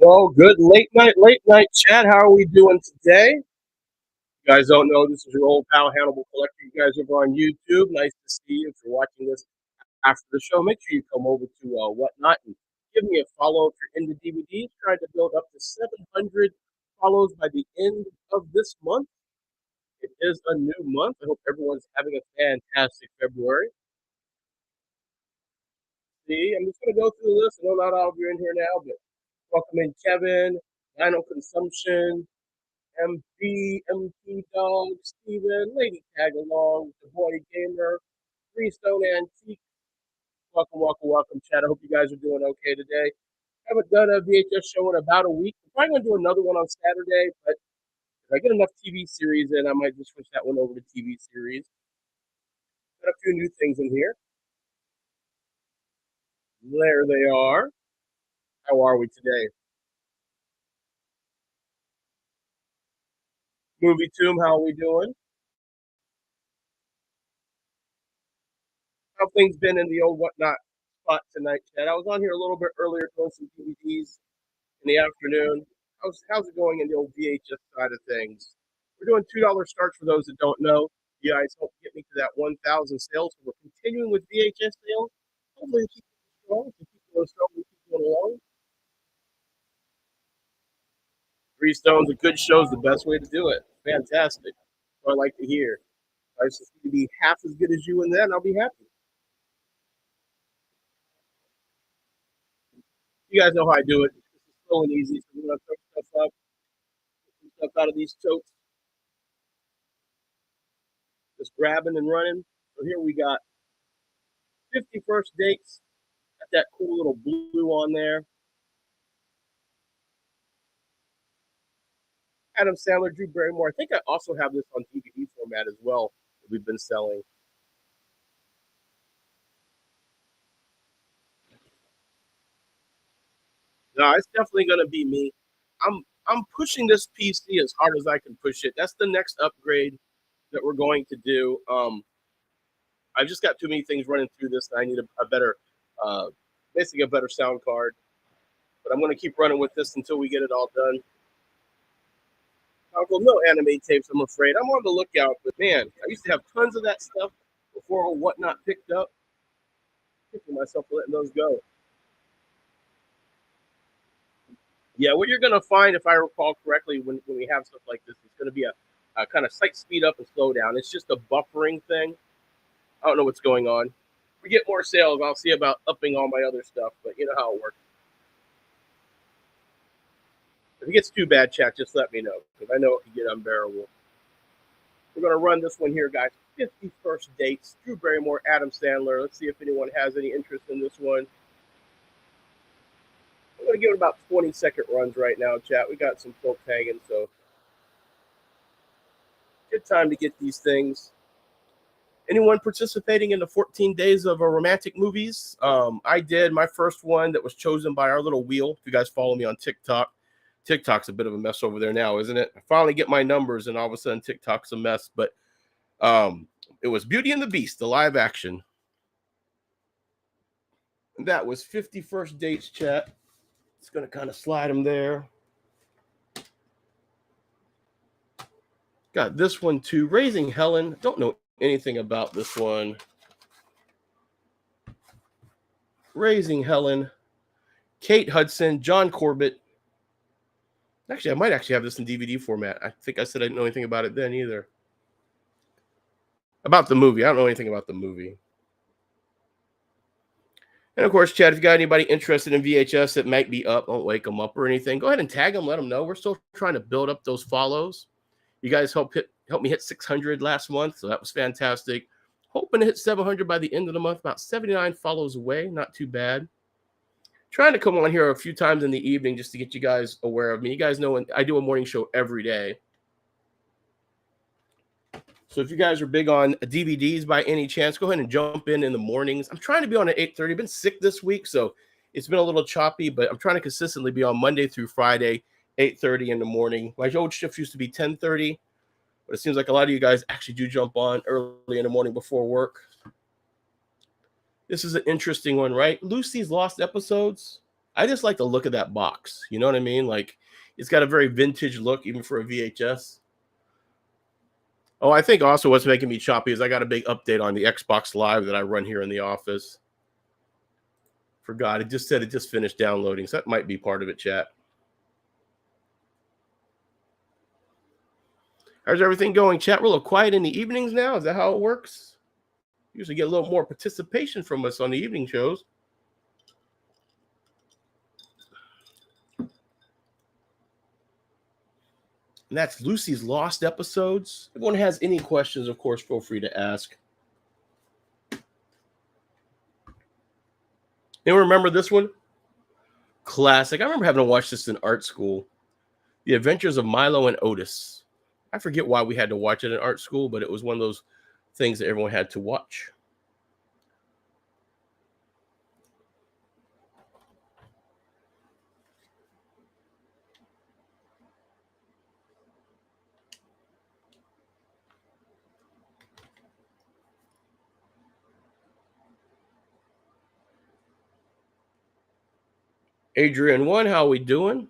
Well, good late night chat. How are we doing today? You guys don't know this is your old pal Hannibal Collector. You guys over on YouTube. Nice to see you. If you're watching this after the show, make sure you come over to Whatnot and give me a follow if you're into DVDs. Trying to build up to 700 follows by the end of this month. It is a new month. I hope everyone's having a fantastic February. See, I'm just going to go through the list. I know not all of you are in here now, but welcome in Kevin, Dino Consumption, MP, MP Dog, Steven, Lady Tag Along, The Boy Gamer, Freestone Antique. Welcome, welcome, welcome, chat. I hope you guys are doing okay today. I haven't done a VHS show in about a week. I'm probably going to do another one on Saturday, but if I get enough TV series in, I might just switch that one over to TV series. Got a few new things in here. There they are. How are we today? Movie Tomb, how are we doing? How things been in the old Whatnot spot tonight, Chad? I was on here a little bit earlier doing some DVDs in the afternoon. How's it going in the old VHS side of things? We're doing $2 starts for those that don't know. You guys help get me to that 1,000 sales. So we're continuing with VHS sales. Hopefully, keep it strong. Keep going strong. Keep going along. Three Stones, a good show is the best way to do it. Fantastic. What I like to hear. I just need to be half as good as you in that, and I'll be happy. You guys know how I do it. It's slow and easy. So we're gonna throw stuff up, get some stuff out of these totes, just grabbing and running. So here we got 51st dates. Got that cool little blue on there. Adam Sandler, Drew Barrymore. I think I also have this on DVD format as well that we've been selling. No, it's definitely gonna be me. I'm pushing this PC as hard as I can push it. That's the next upgrade that we're going to do. I've just got too many things running through this. I need a better, uh, basically a better sound card. But I'm going to keep running with this until we get it all done. Uncle, no anime tapes, I'm afraid. I'm on the lookout, but man, I used to have tons of that stuff before Whatnot picked up. Kicking myself for letting those go. Yeah, what you're going to find, if I recall correctly, when we have stuff like this, it's going to be a kind of slight speed up and slow down. It's just a buffering thing. I don't know what's going on. If we get more sales, I'll see about upping all my other stuff, but you know how it works. If it gets too bad, chat, just let me know, because I know it can get unbearable. We're going to run this one here, guys. 51st dates. Drew Barrymore, Adam Sandler. Let's see if anyone has any interest in this one. I'm going to give it about 20-second runs right now, chat. We got some folks hanging, so good time to get these things. Anyone participating in the 14 days of romantic movies? I did my first one that was chosen by our little wheel. If you guys follow me on TikTok, TikTok's a bit of a mess over there now, isn't it? I finally get my numbers, and all of a sudden TikTok's a mess. But it was Beauty and the Beast, the live action. And that was 51st dates, chat. It's going to kind of slide them there. Got this one too. Raising Helen. Don't know anything about this one. Raising Helen. Kate Hudson. John Corbett. Actually, I might actually have this in DVD format. I think I said I didn't know anything about it then either. About the movie. I don't know anything about the movie. And of course, Chad, if you got anybody interested in VHS that might be up, don't wake them up or anything, go ahead and tag them, let them know. We're still trying to build up those follows. You guys helped me hit 600 last month, so that was fantastic. Hoping to hit 700 by the end of the month, about 79 follows away, not too bad. Trying to come on here a few times in the evening just to get you guys aware of me. You guys know I do a morning show every day. So if you guys are big on DVDs by any chance, go ahead and jump in the mornings. I'm trying to be on at 8:30. I've been sick this week, so it's been a little choppy, but I'm trying to consistently be on Monday through Friday, 8:30 in the morning. My old shift used to be 10:30, but it seems like a lot of you guys actually do jump on early in the morning before work. This is an interesting one, right? Lucy's Lost Episodes. I just like the look of that box. You know what I mean? Like it's got a very vintage look, even for a VHS. Oh, I think also what's making me choppy is I got a big update on the Xbox Live that I run here in the office. Forgot. It just said it just finished downloading. So that might be part of it, chat. How's everything going, chat? We're a little quiet in the evenings now. Is that how it works? Usually get a little more participation from us on the evening shows. And that's Lucy's Lost episodes. If anyone has any questions, of course, feel free to ask. Anyone remember this one? Classic. I remember having to watch this in art school. The Adventures of Milo and Otis. I forget why we had to watch it in art school, but it was one of those things that everyone had to watch. Adrian 1, how we doing?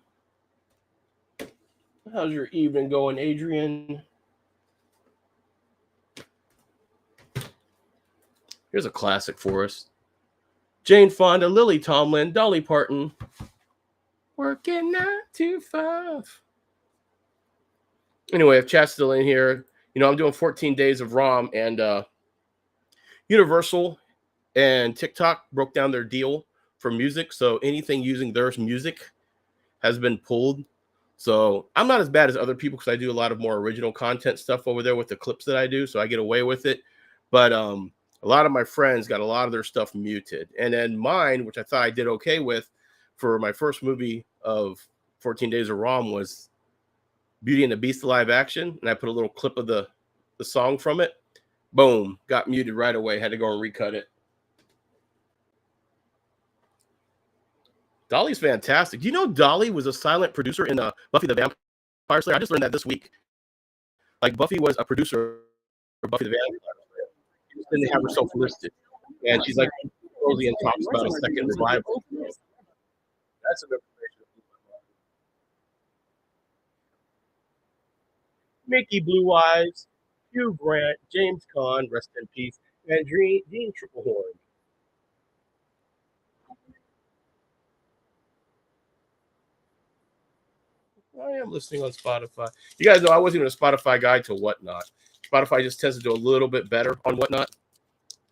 How's your evening going, Adrian? Here's a classic for us. Jane Fonda, Lily Tomlin, Dolly Parton. Working 9 to 5. Anyway, if chat's still in here, I'm doing 14 days of ROM, and Universal and TikTok broke down their deal for music. So anything using their music has been pulled. So I'm not as bad as other people because I do a lot of more original content stuff over there with the clips that I do. So I get away with it. But a lot of my friends got a lot of their stuff muted. And then mine, which I thought I did okay with for my first movie of 14 Days of ROM, was Beauty and the Beast live action. And I put a little clip of the song from it. Boom, got muted right away. Had to go and recut it. Dolly's fantastic. Do you know Dolly was a silent producer in Buffy the Vampire Slayer? I just learned that this week. Like Buffy was a producer for Buffy the Vampire Slayer. She just didn't have herself listed. And she's like Rosie and talks about a second revival. That's some information. Mickey Blue Eyes, Hugh Grant, James Caan, rest in peace, and Dean Triplehorn. I am listening on Spotify. You guys know I wasn't even a Spotify guy to Whatnot. Spotify just tends to do a little bit better on Whatnot.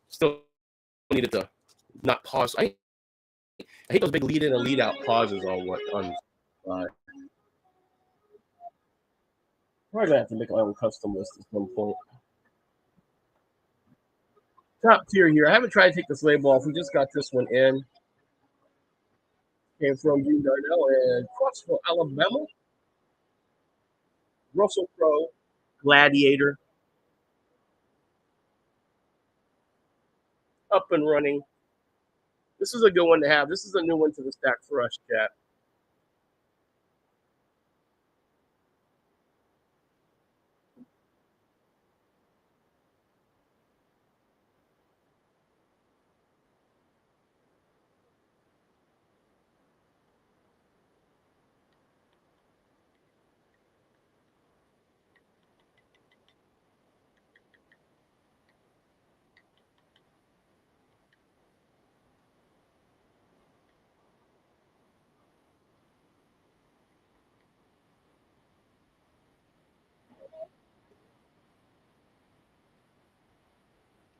Still needed to not pause. I hate those big lead in and lead out pauses on Probably gonna have to make my own custom list at some point. Top tier here. I haven't tried to take this label off. We just got this one in. Came from U Darnell and Crossville, Alabama. Russell Crowe, Gladiator, up and running. This is a good one to have. This is a new one to the stack for us, chat.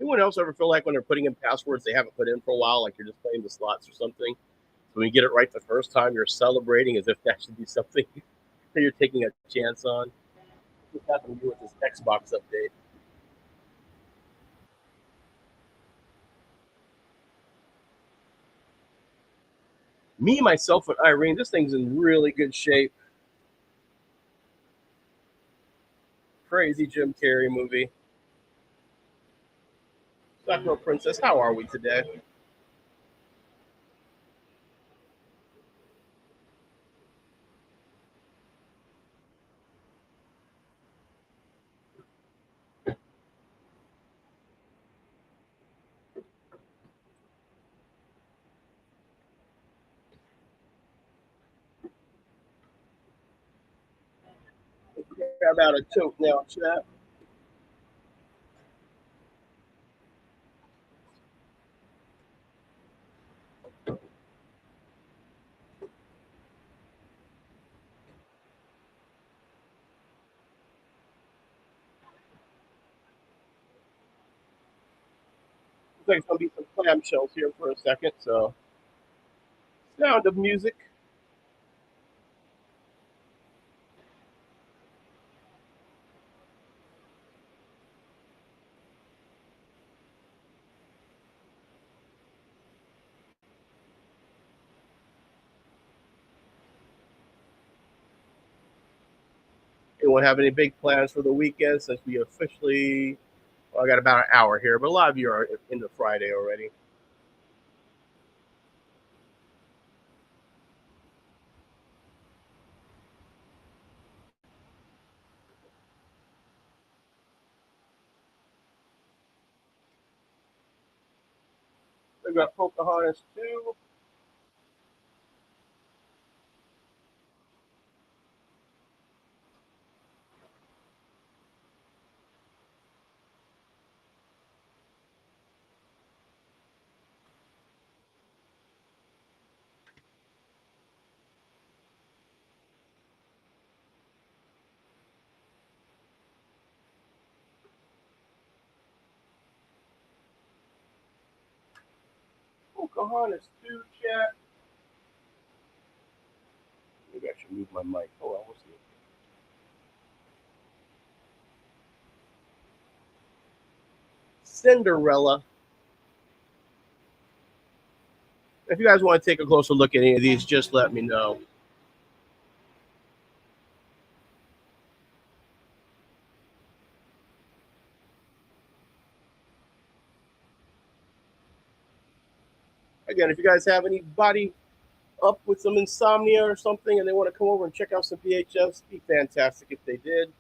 Anyone else ever feel like when they're putting in passwords they haven't put in for a while, like you're just playing the slots or something? So when you get it right the first time, you're celebrating as if that should be something that you're taking a chance on. What's happened to you with this Xbox update? Me, myself, and Irene, this thing's in really good shape. Crazy Jim Carrey movie. Sakura Princess, how are we today? Grab out a tote now, chat. Looks like it's gonna be some clamshells here for a second. So, Sound of Music. Anyone have any big plans for the weekend since we officially, well, I got about an hour here, but a lot of you are into Friday already. We got Pocahontas too. Pocahontas too, chat. Maybe I should move my mic. Hold on, we'll see. Cinderella. If you guys want to take a closer look at any of these, just let me know. Again, if you guys have anybody up with some insomnia or something and they want to come over and check out some VHS, be fantastic if they did.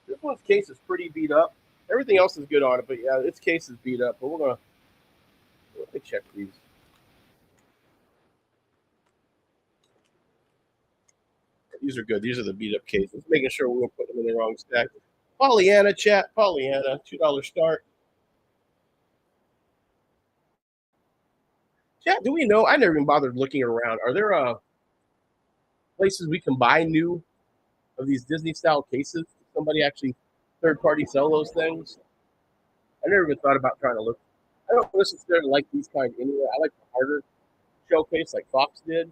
This one's case is pretty beat up. Everything else is good on it, but yeah, its case is beat up. But let me check these. These are good. These are the beat up cases. Making sure we won't put them in the wrong stack. Pollyanna chat. Pollyanna, $2 start. Chat. Do we know? I never even bothered looking around. Are there places we can buy new of these Disney style cases? Somebody actually third party sell those things? I never even thought about trying to look. I don't necessarily like these kind anyway. I like the harder showcase like Fox did.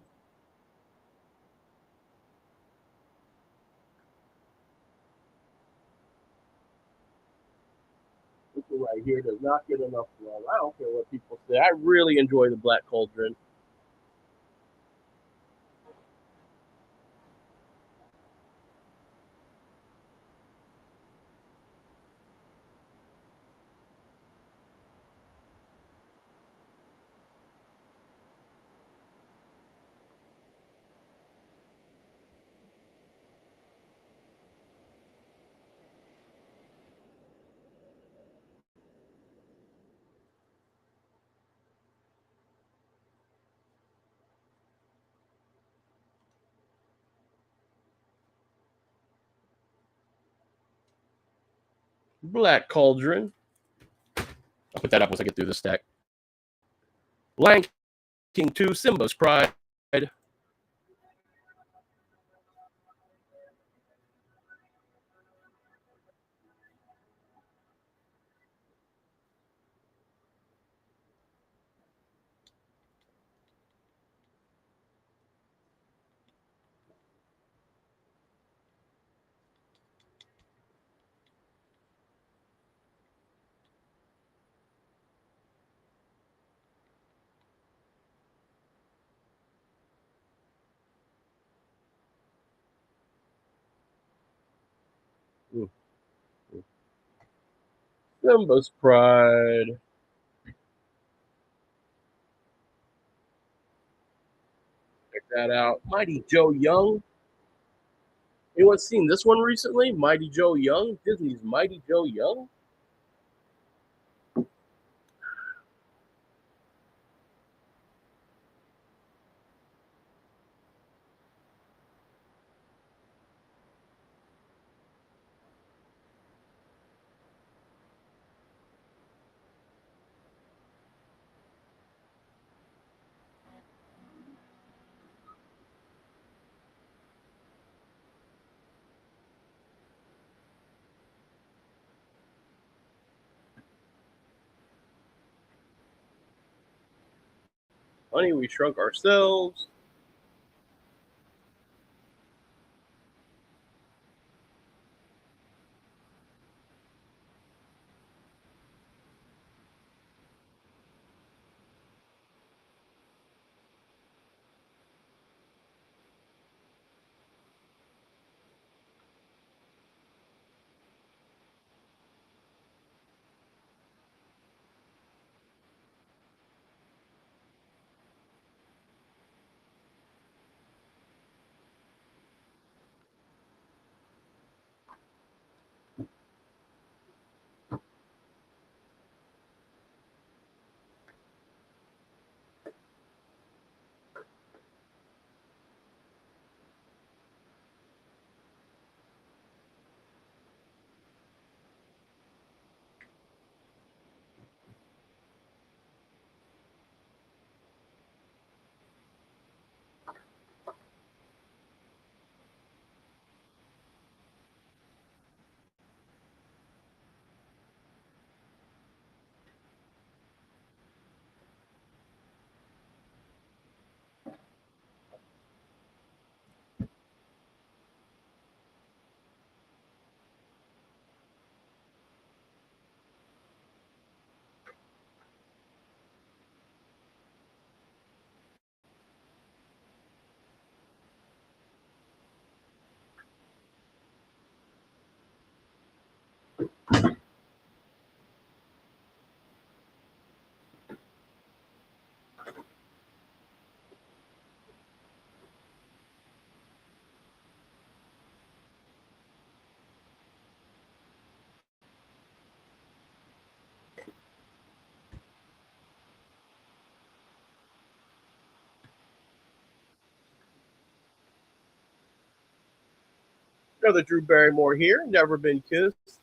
This one right here does not get enough love. I don't care what people say. I really enjoy the Black Cauldron. Black Cauldron. I'll put that up once I get through the stack. Lion King 2, Simba's Pride. Simba's Pride. Check that out. Mighty Joe Young. Anyone seen this one recently? Mighty Joe Young? Disney's Mighty Joe Young? Honey, we shrunk ourselves. Another Drew Barrymore here. Never been kissed.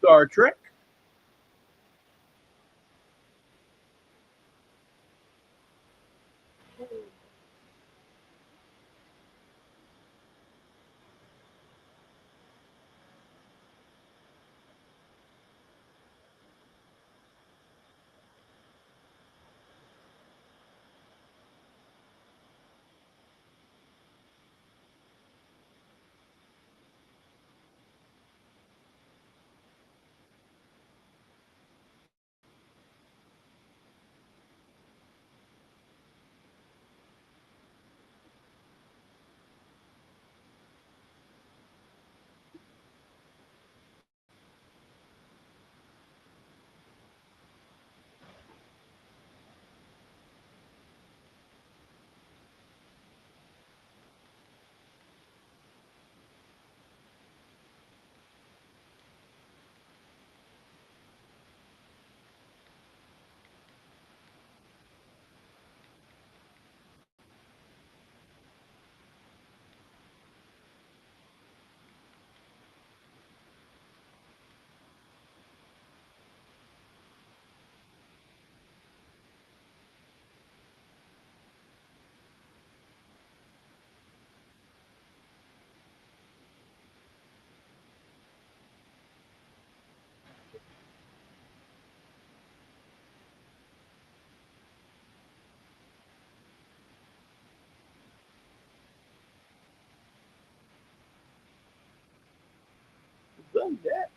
Star Trek. Done that.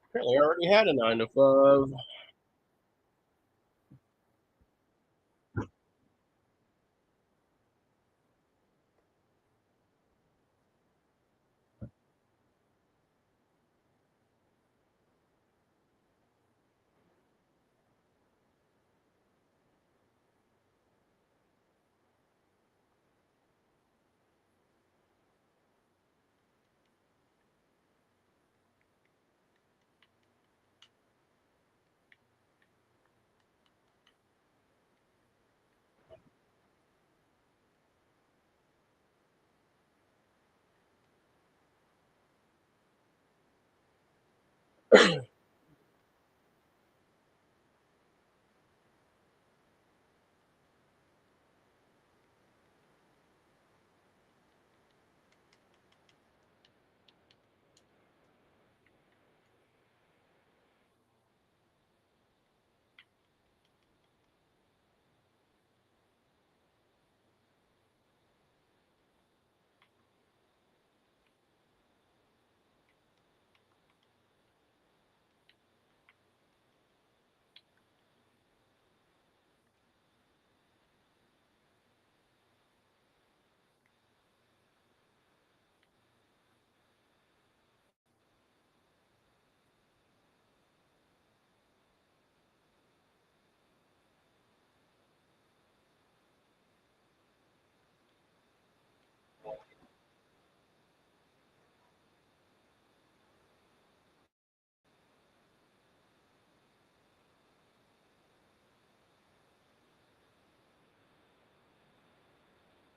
Apparently, I already had a 9 to 5.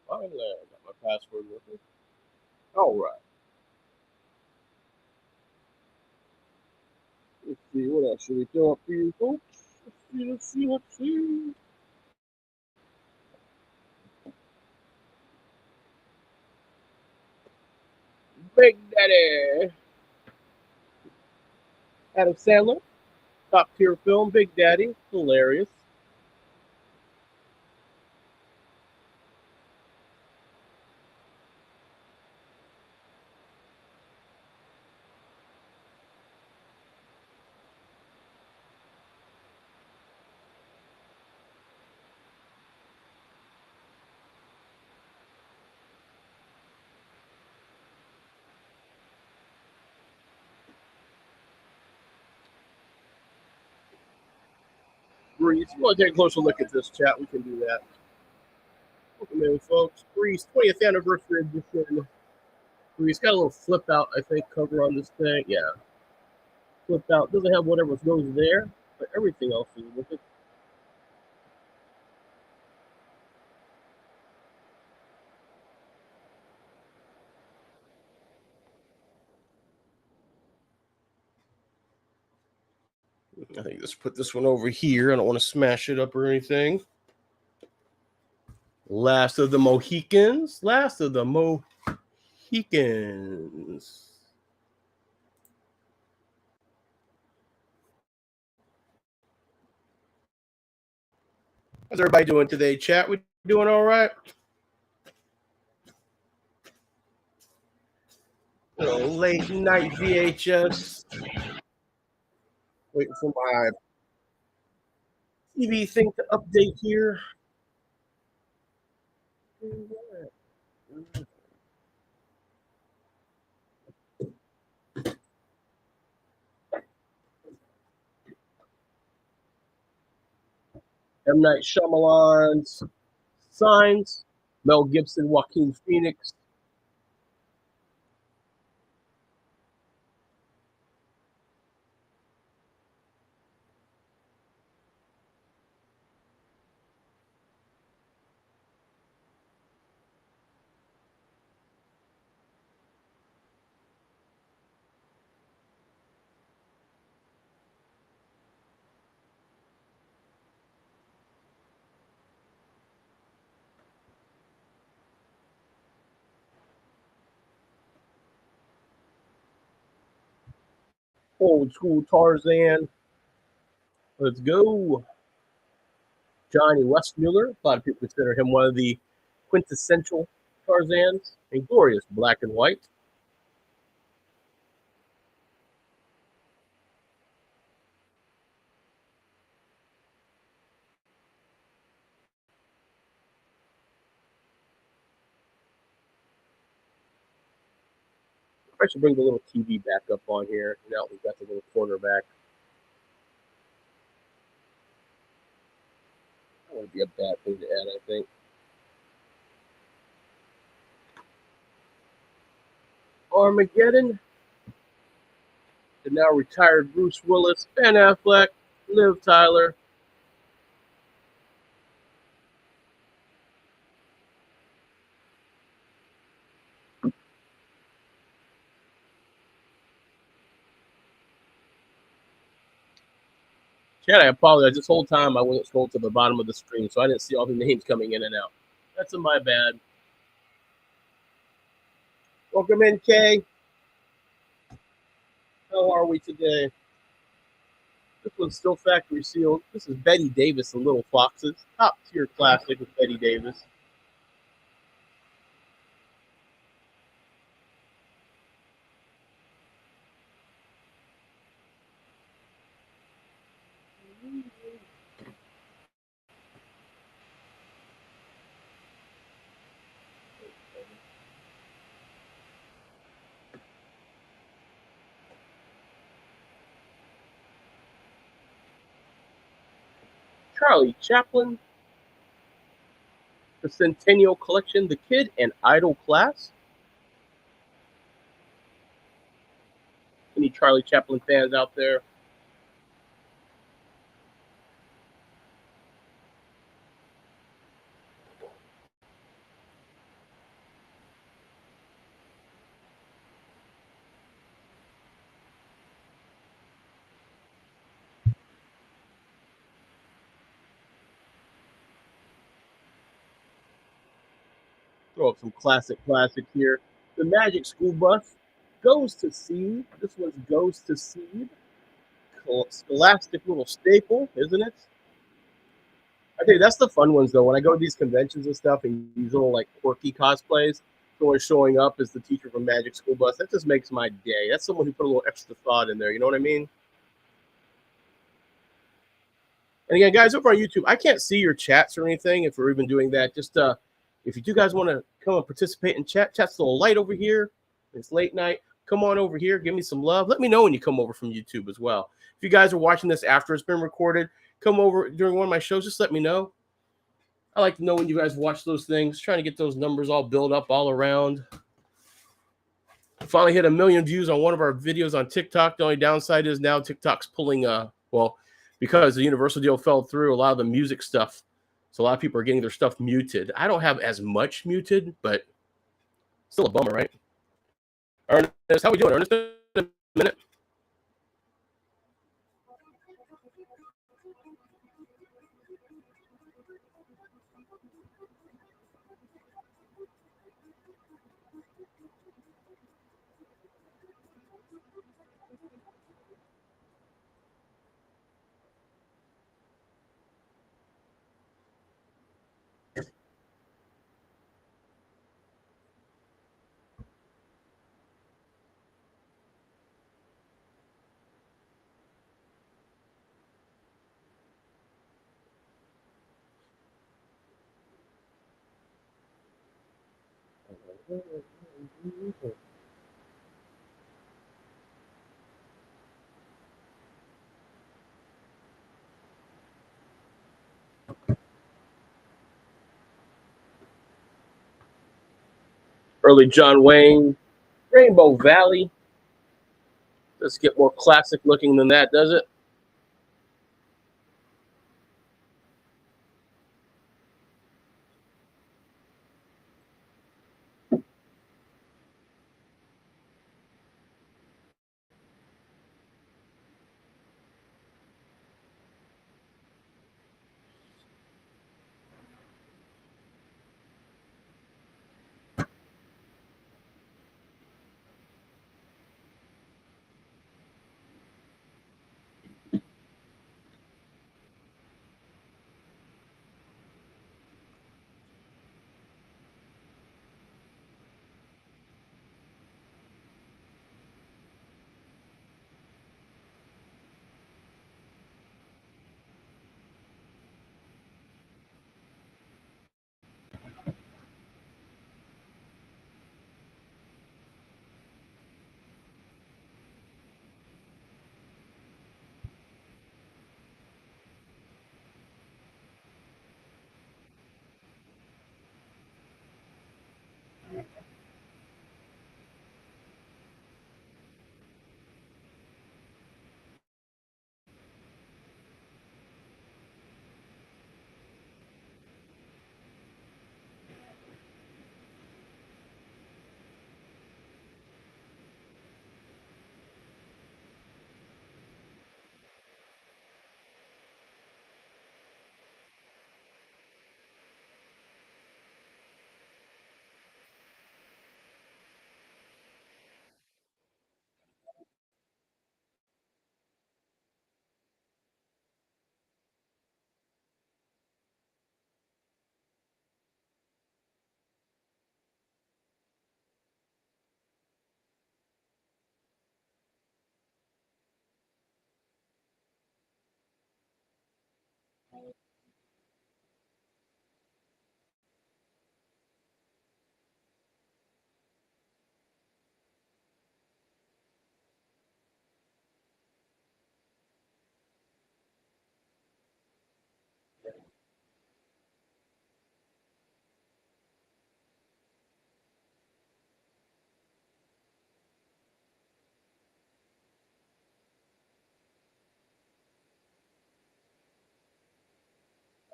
Finally, I got my password with me. All right. Let's see. What else should we throw up for you folks? Let's see. Big Daddy. Adam Sandler. Top tier film. Big Daddy. Hilarious. Grease. You want to take a closer look at this chat? We can do that. Welcome in, folks. Grease 20th anniversary edition. Grease got a little flip out, I think, cover on this thing. Yeah. Flip out. Doesn't have whatever goes there, but everything else is with it. I think let's put this one over here. I don't want to smash it up or anything. Last of the Mohicans. Last of the Mohicans. How's everybody doing today, chat? We doing all right? Late night VHS. Waiting for my TV thing to update here. M. Night Shyamalan's Signs. Mel Gibson, Joaquin Phoenix. Old school Tarzan. Let's go. Johnny Westmuller. A lot of people consider him one of the quintessential Tarzans. And glorious black and white. I should bring the little TV back up on here. Now we've got the little cornerback. That would be a bad thing to add, I think. Armageddon. The now retired Bruce Willis, Ben Affleck, Liv Tyler. Chad, I apologize. This whole time I wasn't scrolled to the bottom of the screen, so I didn't see all the names coming in and out. That's my bad. Welcome in, Kay. How are we today? This one's still factory sealed. This is Betty Davis and Little Foxes. Top tier classic with Betty Davis. Charlie Chaplin. The Centennial Collection, The Kid, and Idol Class. Any Charlie Chaplin fans out there? Throw up some classic here. The Magic School Bus goes to seed. This one's goes to seed. Scholastic little staple, isn't it? I tell you, that's the fun ones though. When I go to these conventions and stuff, and these little like quirky cosplays, someone showing up as the teacher from Magic School Bus, that just makes my day. That's someone who put a little extra thought in there. You know what I mean? And again, guys, over on YouTube, I can't see your chats or anything if we're even doing that. Just if you do guys want to come and participate in chat's a little light over here. It's late night. Come on over here. Give me some love. Let me know when you come over from YouTube as well. If you guys are watching this after it's been recorded, come over during one of my shows. Just let me know. I like to know when you guys watch those things. Trying to get those numbers all built up all around. Finally hit 1 million views on one of our videos on TikTok. The only downside is now TikTok's pulling because the Universal deal fell through, a lot of the music stuff. So a lot of people are getting their stuff muted. I don't have as much muted, but still a bummer, right? Ernest, how we doing, Ernest? A minute. Early John Wayne, Rainbow Valley. Let's get more classic looking than that, does it?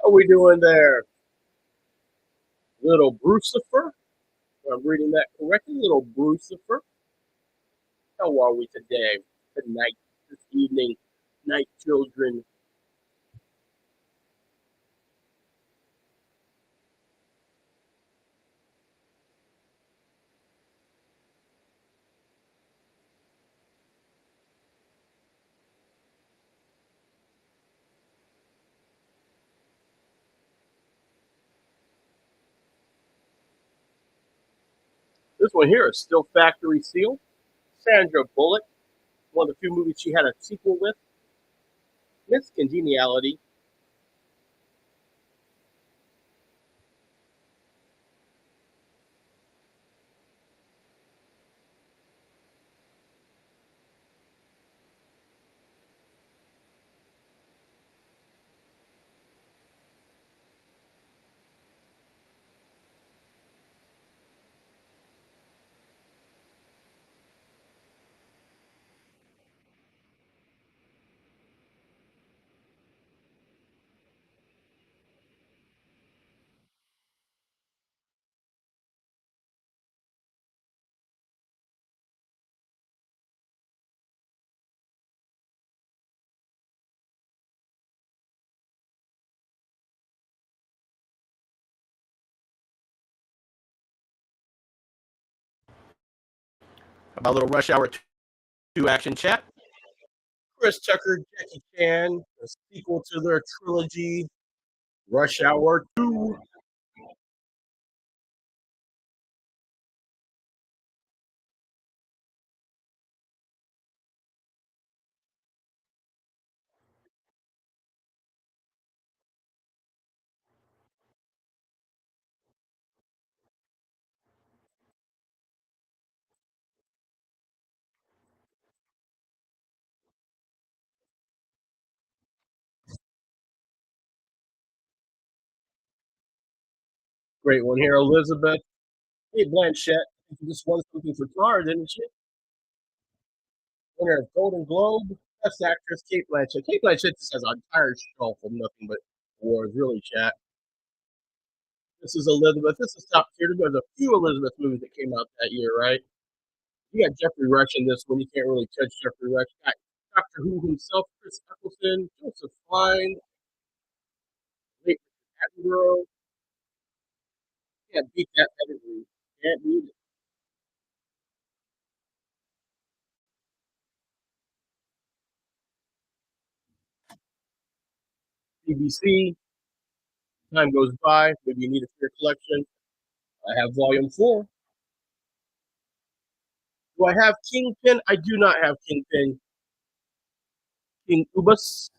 How we doing there? Little Brucifer? If I'm reading that correctly. Little Brucifer. How are we today? Tonight, this evening, night children. This one here is still factory sealed. Sandra Bullock, one of the few movies she had a sequel with. Miss Congeniality. About a little Rush Hour 2 action chat. Chris Tucker, Jackie Chan, a sequel to their trilogy, Rush Hour 2. Great one here, Elizabeth. Hey, Blanchett. She just won something for Tar, didn't she? Winner of Golden Globe, Best Actress, Kate Blanchett. Kate Blanchett just has an entire shelf of nothing but awards, really, chat. This is Elizabeth. This is top tier. There's a few Elizabeth movies that came out that year, right? You got Jeffrey Rush in this one. You can't really touch Jeffrey Rush. Got Doctor Who himself, Chris Eccleston, Joseph Fine, late Attenborough. Can't beat that pedigree. Can't beat it. BBC. Time goes by. Maybe you need it for your collection. I have Volume 4. Do I have Kingpin? I do not have Kingpin. King Ubus.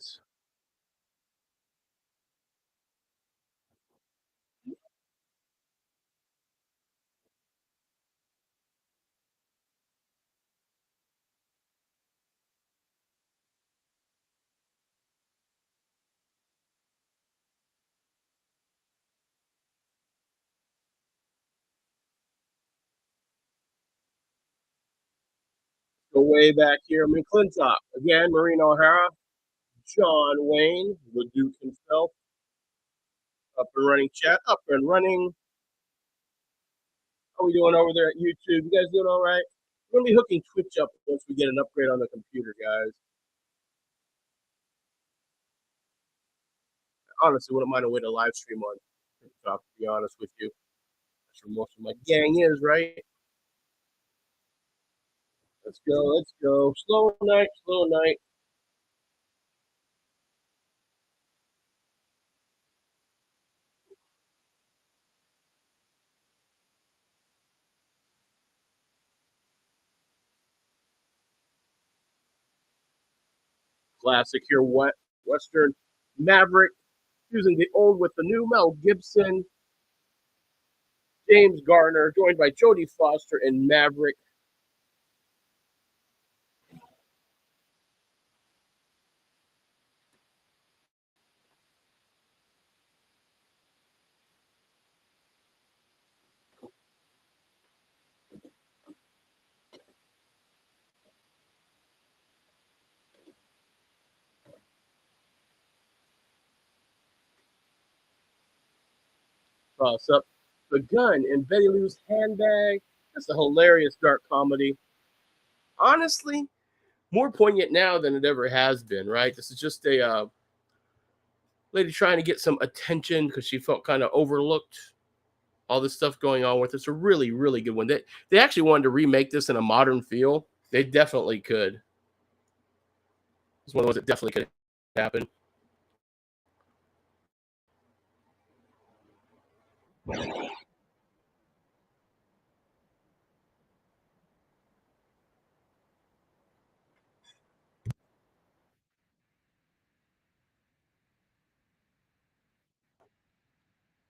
Go way back here. McClintock. Again, Maureen O'Hara. John Wayne, the Duke himself. Up and running chat. Up and running. How we doing over there at YouTube? You guys doing all right? We're going to be hooking Twitch up once we get an upgrade on the computer, guys. Honestly, wouldn't mind a way to live stream on TikTok, to be honest with you. That's where most of my gang is, right? Let's go, let's go. Slow night, slow night. Classic here, what Western Maverick, using the old with the new. Mel Gibson, James Garner, joined by Jodie Foster and Maverick. toss up. The gun in Betty Lou's handbag. That's a hilarious dark comedy. Honestly, more poignant now than it ever has been, right? This is just a lady trying to get some attention because she felt kind of overlooked. All this stuff going on with it's a really, really good one. They actually wanted to remake this in a modern feel. They definitely could. It's one of those that definitely could happen.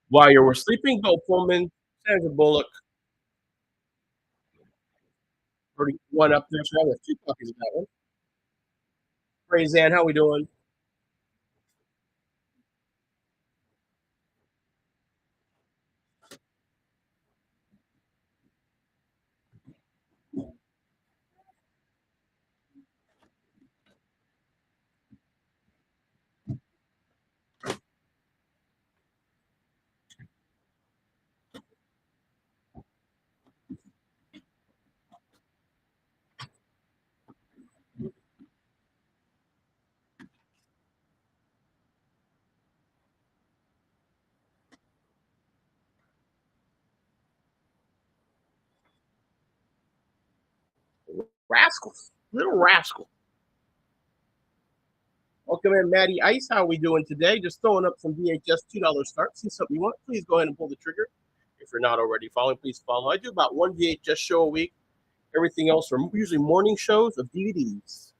While you were sleeping, Bill Pullman, Sandra Bullock, already one up there. So I have two copies of that one. Raise how we doing? Rascals, little rascal. Welcome in, Maddie Ice. How are we doing today? Just throwing up some VHS $2 start. See something you want? Please go ahead and pull the trigger. If you're not already following, please follow. I do about one VHS show a week. Everything else are usually morning shows of DVDs.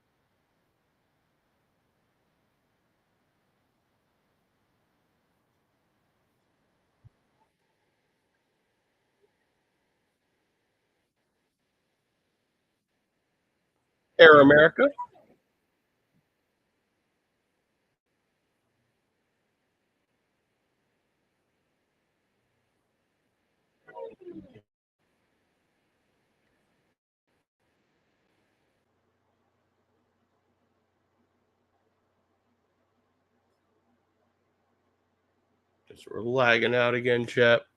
Air America. Just we're lagging out again, chat.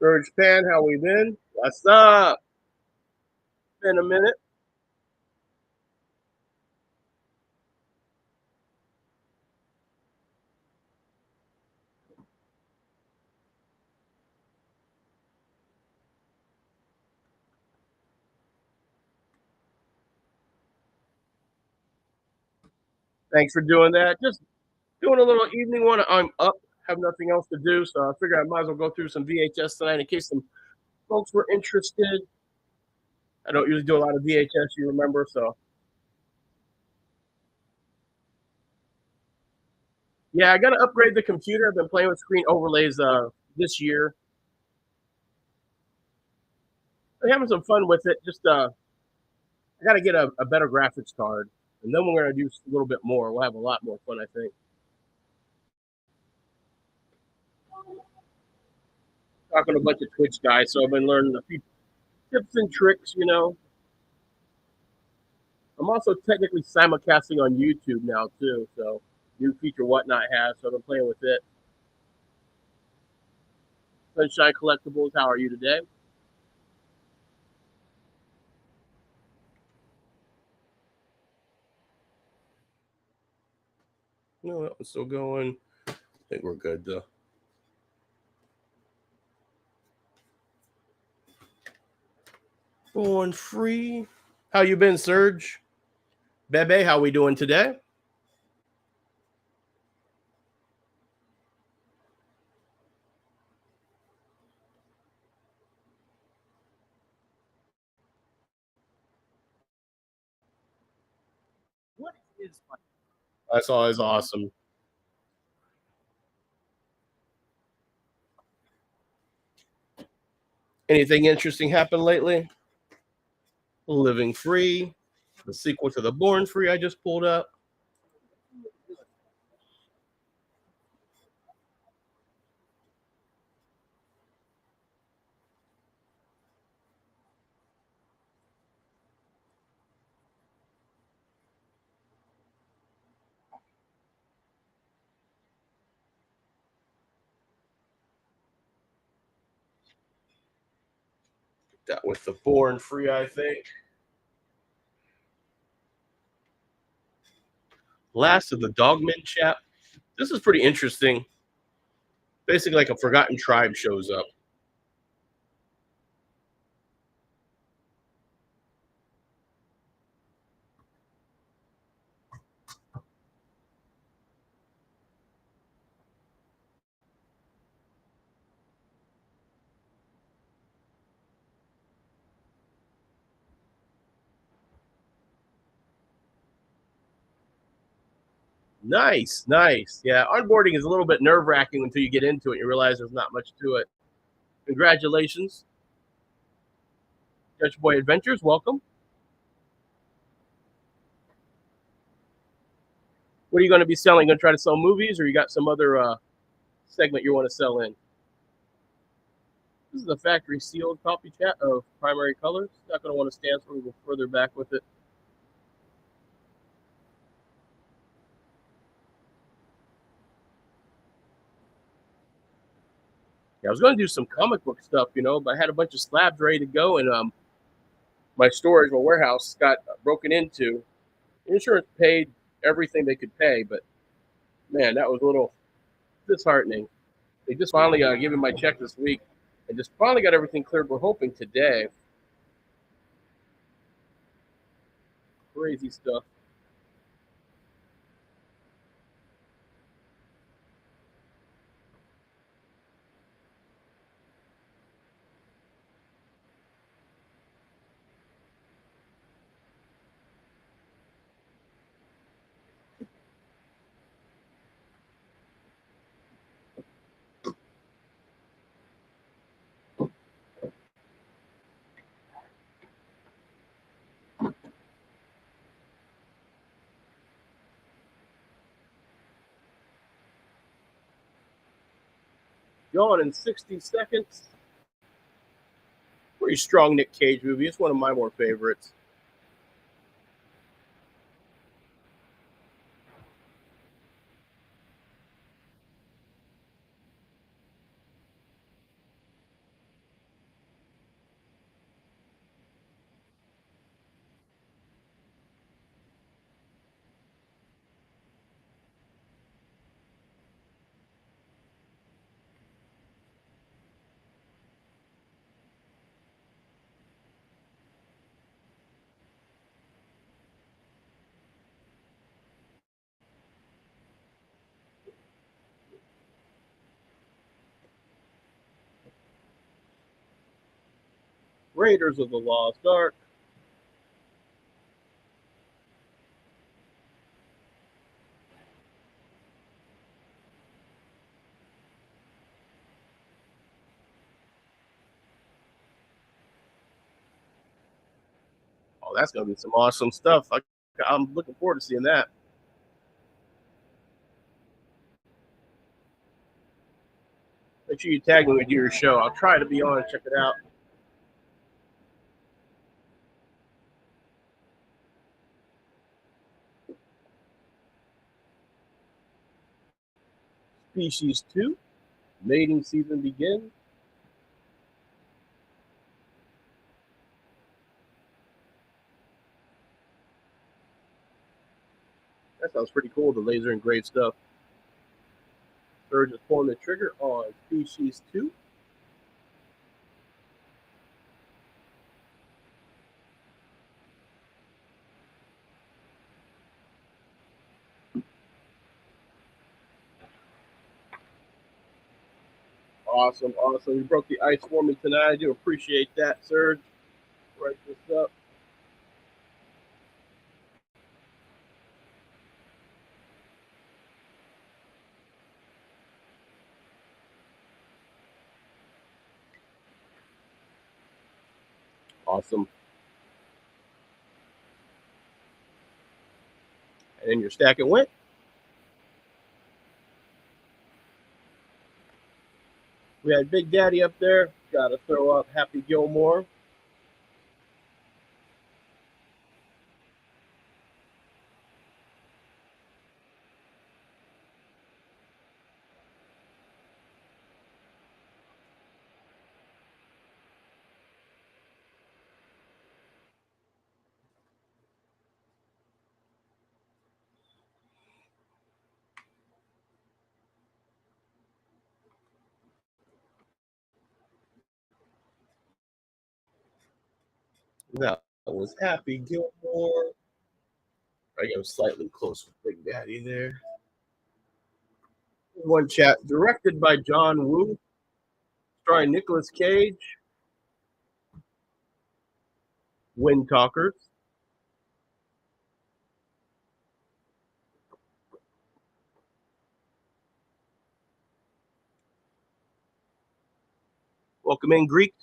George Pan, how we been? What's up? Been a minute. Thanks for doing that. Just doing a little evening one. I'm up, have nothing else to do, so I figured I might as well go through some VHS tonight in case some folks were interested. I don't usually do a lot of VHS, you remember, so yeah, I got to upgrade the computer. I've been playing with screen overlays this year. I'm having some fun with it. Just I got to get a better graphics card, and then we're gonna do a little bit more. We'll have a lot more fun, I think. Talking to a bunch of Twitch guys, so I've been learning a few tips and tricks. I'm also technically simulcasting on YouTube now too, so new feature Whatnot has. So I've been playing with it. Sunshine Collectibles, how are you today? No, that one's still going. I think we're good though. Born free. How you been, Serge? Bebe, how we doing today? What is my That's always awesome. Anything interesting happened lately? Living Free, the sequel to the Born Free I just pulled up. That with the Born Free, I think. Last of the Dogmen chat. This is pretty interesting. Basically, like a forgotten tribe shows up. Nice, nice. Yeah, onboarding is a little bit nerve wracking until you get into it. You realize there's not much to it. Congratulations, Dutch Boy Adventures. Welcome. What are you going to be selling? Going to try to sell movies, or you got some other segment you want to sell in? This is a factory sealed copy chat of Primary Colors. Not going to want to stand, so we'll go further back with it. Yeah, I was going to do some comic book stuff, but I had a bunch of slabs ready to go, and my storage, my warehouse got broken into. Insurance paid everything they could pay, but man, that was a little disheartening. They just finally given my check this week and just finally got everything cleared. We're hoping today. Crazy stuff. Gone in 60 seconds. Pretty strong Nick Cage movie. It's one of my more favorites. Raiders of the Lost Ark. Oh, that's going to be some awesome stuff. I'm looking forward to seeing that. Make sure you tag me when you do your show. I'll try to be on and check it out. Species 2. Mating season begins. That sounds pretty cool, the laser engraved stuff. Surge is pulling the trigger on Species 2. Awesome, awesome. You broke the ice for me tonight. I do appreciate that, Surge. Write this up. Awesome. And then your stack it went. We had Big Daddy up there. Got to throw up Happy Gilmore. That was Happy Gilmore. I am slightly close with Big Daddy there. One chat directed by John Woo, starring Nicolas Cage, Wind Talkers. Welcome in, Greek.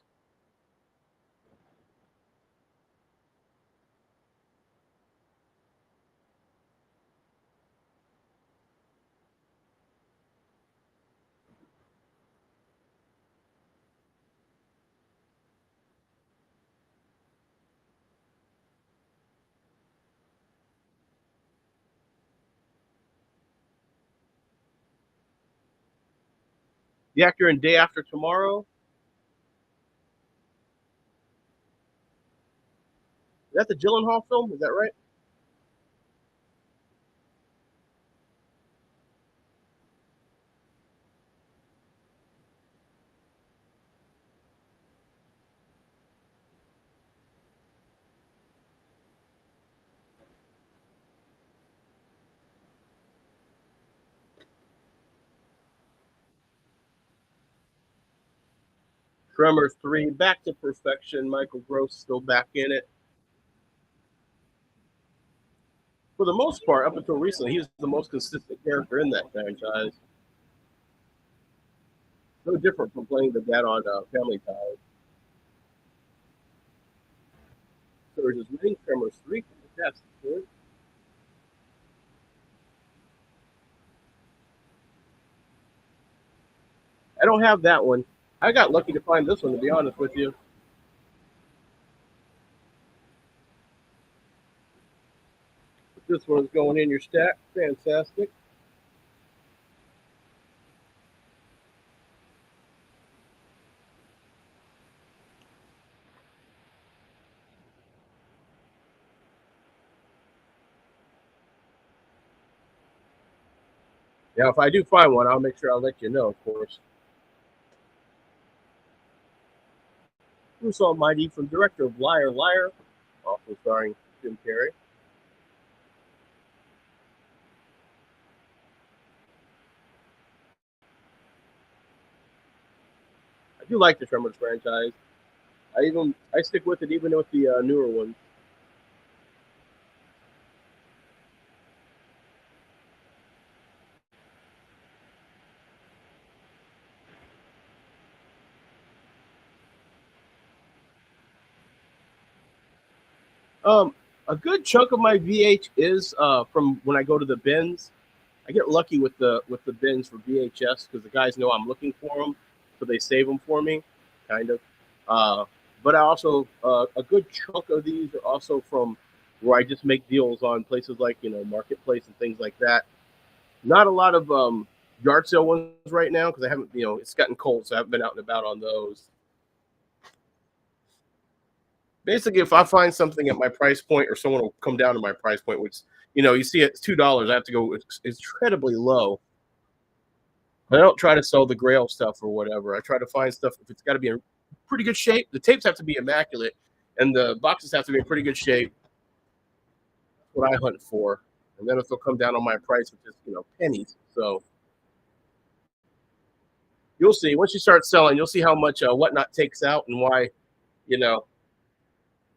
The actor in Day After Tomorrow. Is that the Gyllenhaal film? Is that right? Tremors 3, Back to Perfection. Michael Gross still back in it. For the most part, up until recently, he was the most consistent character in that franchise. No different from playing the dad on Family Ties. So there's this mini Tremors 3. That's good. I don't have that one. I got lucky to find this one, to be honest with you. This one's going in your stack. Fantastic. Now, if I do find one, I'll make sure I'll let you know, of course. Bruce Almighty from director of Liar Liar, also starring Jim Carrey. I do like the Tremors franchise. I stick with it even with the newer ones. Um, a good chunk of my VH is from when I go to the bins. I get lucky with the bins for VHS because the guys know I'm looking for them, so they save them for me, kind of. Uh, but I also a good chunk of these are also from where I just make deals on places like Marketplace and things like that. Not a lot of yard sale ones right now because I haven't it's gotten cold, so I haven't been out and about on those. Basically, if I find something at my price point, or someone will come down to my price point, which you see it's $2, I have to go incredibly low. I don't try to sell the Grail stuff or whatever. I try to find stuff if it's got to be in pretty good shape. The tapes have to be immaculate, and the boxes have to be in pretty good shape. That's what I hunt for, and then if they'll come down on my price, which is pennies. So you'll see once you start selling, you'll see how much Whatnot takes out and why. You know,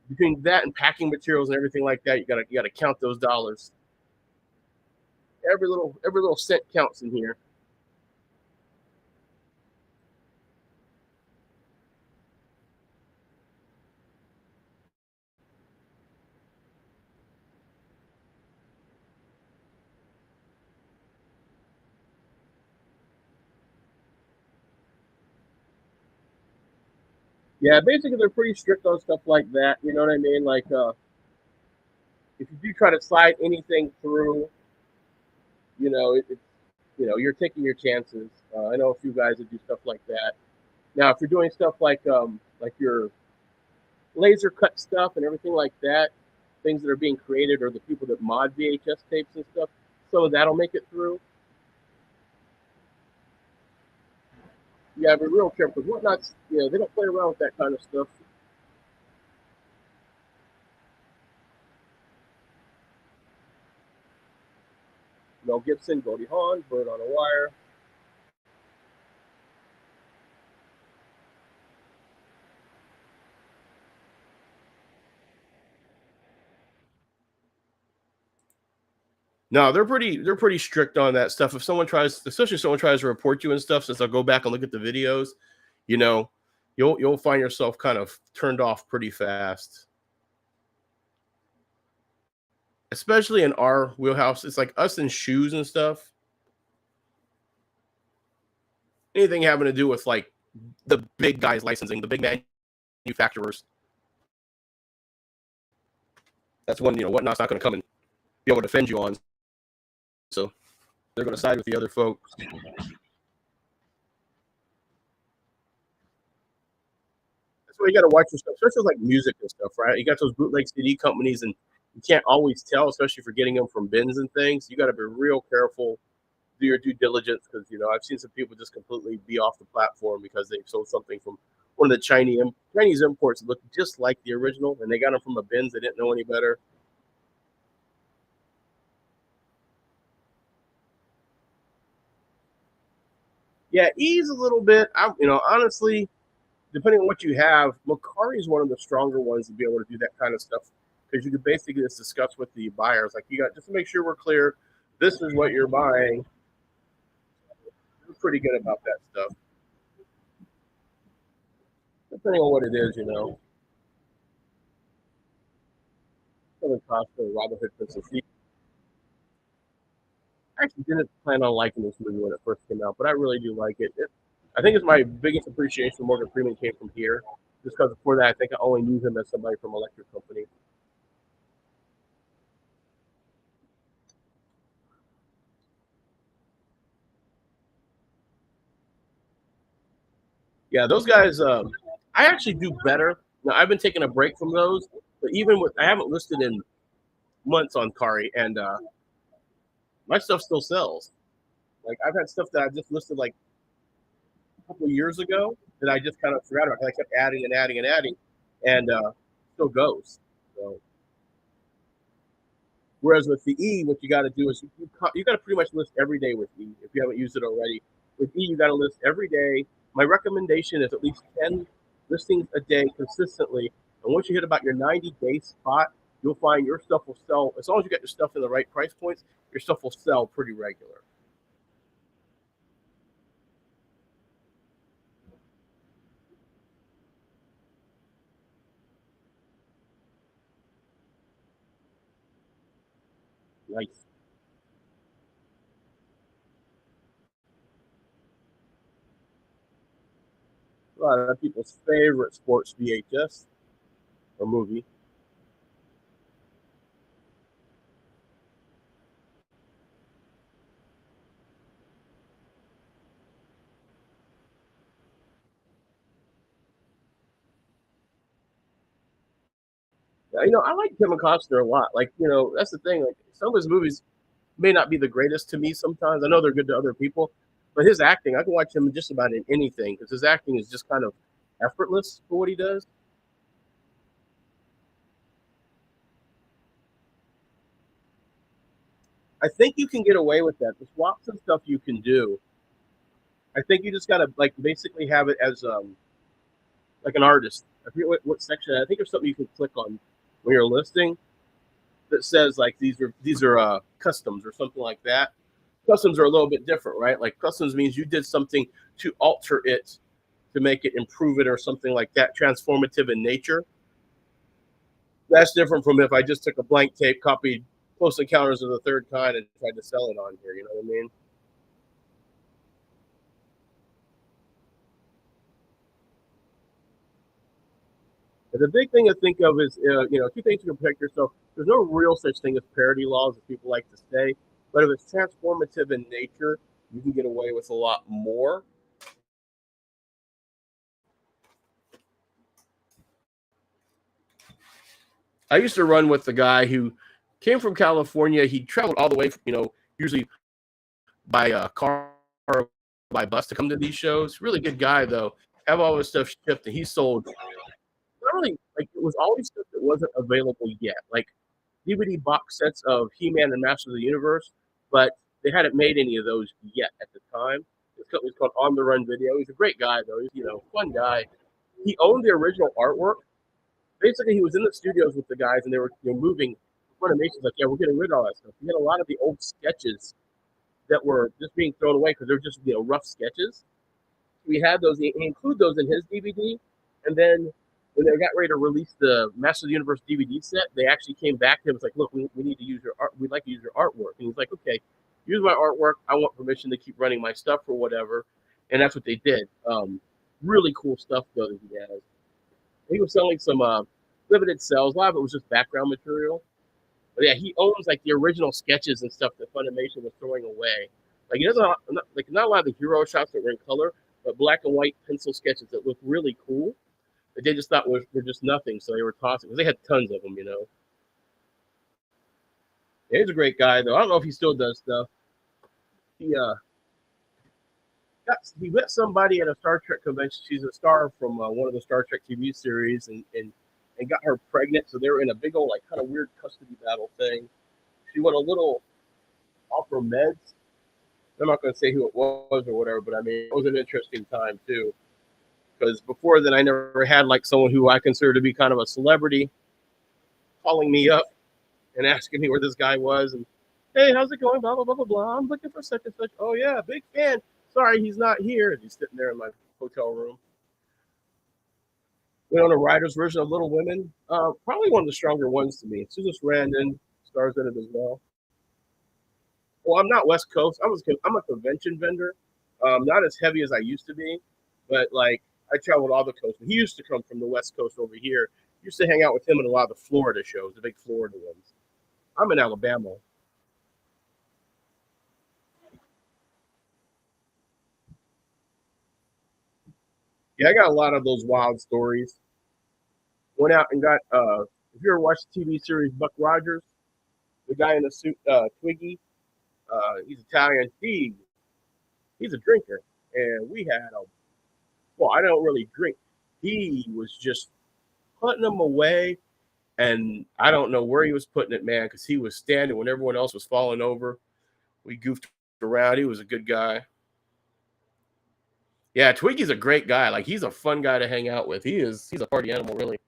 between that and packing materials and everything like that, you gotta count those dollars. Every little cent counts in here. Yeah, basically they're pretty strict on stuff like that. You know what I mean? Like if you do try to slide anything through, you're taking your chances. I know a few guys that do stuff like that. Now, if you're doing stuff like your laser cut stuff and everything like that, things that are being created or the people that mod VHS tapes and stuff, some of that'll make it through. You gotta be real careful. Whatnot's, they don't play around with that kind of stuff. Mel Gibson, Goldie Hawn, Bird on a Wire. No, they're pretty strict on that stuff. If someone tries, especially if someone tries to report you and stuff, since I'll go back and look at the videos, you know, you'll find yourself kind of turned off pretty fast. Especially in our wheelhouse, it's like us in shoes and stuff. Anything having to do with like the big guys licensing, the big manufacturers. That's one, Whatnot's not going to come and be able to defend you on. So they're going to side with the other folks. That's why you got to watch your stuff, especially like music and stuff, right? You got those bootleg CD companies, and you can't always tell, especially if you're getting them from bins and things. You got to be real careful, do your due diligence, because I've seen some people just completely be off the platform because they sold something from one of the Chinese imports that looked just like the original, and they got them from a bins. They didn't know any better. Yeah, ease a little bit. Honestly, depending on what you have, Macari is one of the stronger ones to be able to do that kind of stuff, because you could basically just discuss with the buyers, like, you got, just to make sure we're clear, this is what you're buying. We're pretty good about that stuff, depending on what it is. Kevin Costner, Robin Hood, Princess. I actually didn't plan on liking this movie when it first came out, but I really do like it. I think it's my biggest appreciation for Morgan Freeman came from here, just because before that I think I only knew him as somebody from Electric Company. Yeah, those guys. I actually do better. Now I've been taking a break from those, but even with I haven't listed in months on Kari, and my stuff still sells. Like, I've had stuff that I just listed like a couple of years ago that I just kind of forgot about. I kept adding and adding and adding, and still goes. So, whereas with the E, what you got to do is you got to pretty much list every day with E if you haven't used it already. With E, you got to list every day. My recommendation is at least 10 listings a day consistently. And once you hit about your 90-day spot, you'll find your stuff will sell. As long as you get your stuff in the right price points, your stuff will sell pretty regular. Nice. A lot of people's favorite sports VHS or movie. Yeah, I like Kevin Costner a lot. Like, that's the thing. Like, some of his movies may not be the greatest to me sometimes. I know they're good to other people, but his acting, I can watch him just about in anything because his acting is just kind of effortless for what he does. I think you can get away with that. There's lots of stuff you can do. I think you just gotta like basically have it as like an artist. I forget what section. I think there's something you can click on when you're listing that says like these are customs or something like that. Customs are a little bit different, right? Like, customs means you did something to alter it, to make it, improve it, or something like that, transformative in nature. That's different from if I just took a blank tape, copied Close Encounters of the Third Kind, and tried to sell it on here. You know what I mean? But the big thing to think of is, two things to protect yourself. There's no real such thing as parity laws, as people like to say. But if it's transformative in nature, you can get away with a lot more. I used to run with the guy who came from California. He traveled all the way, usually by car or by bus to come to these shows. Really good guy, though. Have all his stuff shipped, and he sold not only like it was always stuff that wasn't available yet, like DVD box sets of He-Man and Masters of the Universe, but They hadn't made any of those yet at the time. This company was called On the Run Video. He's a great guy though. He's fun guy. He owned the original artwork. Basically, he was in the studios with the guys, and they were moving. Funimation's like, yeah, we're getting rid of all that stuff. We had a lot of the old sketches that were just being thrown away because they're just rough sketches. We had those. He included those in his DVD, and then when they got ready to release the Master of the Universe DVD set, they actually came back to him. It's like, look, we need to use your art. We'd like to use your artwork. And he's like, okay, use my artwork. I want permission to keep running my stuff or whatever. And that's what they did. Really cool stuff though that he has. He was selling some limited sales. A lot of it was just background material. But yeah, he owns like the original sketches and stuff that Funimation was throwing away. Like he doesn't not a lot of the hero shots that were in color, but black and white pencil sketches that look really cool. That they just thought were just nothing, so they were tossing because they had tons of them. Yeah, he's a great guy though. I don't know if he still does stuff. He met somebody at a Star Trek convention. She's a star from one of the Star Trek TV series, and got her pregnant. So they were in a big old like kind of weird custody battle thing. She went a little off her meds. I'm not going to say who it was or whatever, but I mean it was an interesting time too. Because before then, I never had like someone who I consider to be kind of a celebrity calling me up and asking me where this guy was and, hey, how's it going? Blah blah blah blah blah. I'm looking for such and such. Oh yeah, big fan. Sorry, he's not here. He's sitting there in my hotel room. Went on a writer's version of Little Women. Probably one of the stronger ones to me. Susan Sarandon stars in it as well. Well, I'm not West Coast. I'm a convention vendor. Not as heavy as I used to be, but like I traveled all the coast. He used to come from the West Coast over here. Used to hang out with him in a lot of the Florida shows, the big Florida ones. I'm in Alabama. Yeah, I got a lot of those wild stories. Went out and got if you ever watched the TV series Buck Rogers, the guy in the suit, Twiggy, he's Italian. He's a drinker. And we had well, I don't really drink. He was just putting them away, and I don't know where he was putting it, man, because he was standing when everyone else was falling over. We goofed around. He was a good guy. Yeah, Twiggy's a great guy. Like he's a fun guy to hang out with. He's a party animal, really.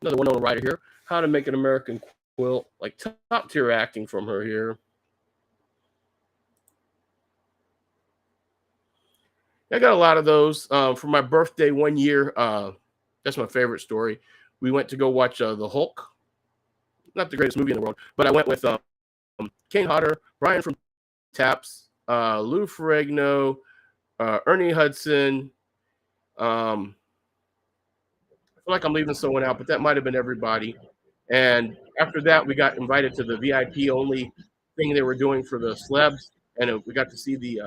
Another one-known writer here. How to Make an American Quilt. Like top tier acting from her here. I got a lot of those. For my birthday one year, that's my favorite story. We went to go watch The Hulk. Not the greatest movie in the world, but I went with Kane Hodder, Brian from Taps, Lou Ferrigno, Ernie Hudson. I feel like I'm leaving someone out, but that might have been everybody. And after that, we got invited to the VIP only thing they were doing for the celebs, and we got to see the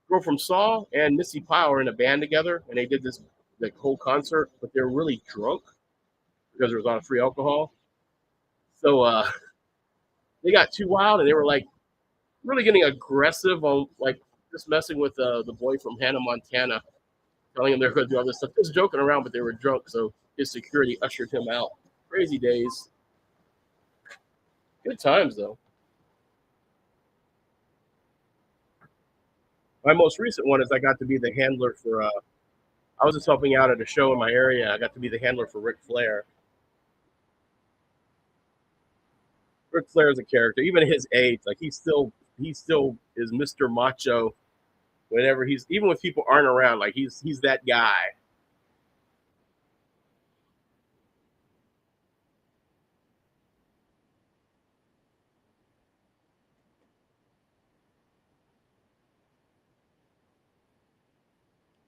girl from Saw and Missy Power in a band together, and they did this like whole concert, but they were really drunk because there was a lot of free alcohol. So they got too wild, and they were like really getting aggressive on like just messing with the boy from Hannah Montana, telling him they're going to do all this stuff. Just joking around, but they were drunk, so his security ushered him out. Crazy days. Good times though. My most recent one is I got to be the handler for. I was just helping out at a show in my area. I got to be the handler for Ric Flair. Ric Flair is a character, even at his age. Like he still is Mr. Macho. Whenever even when people aren't around, like he's that guy.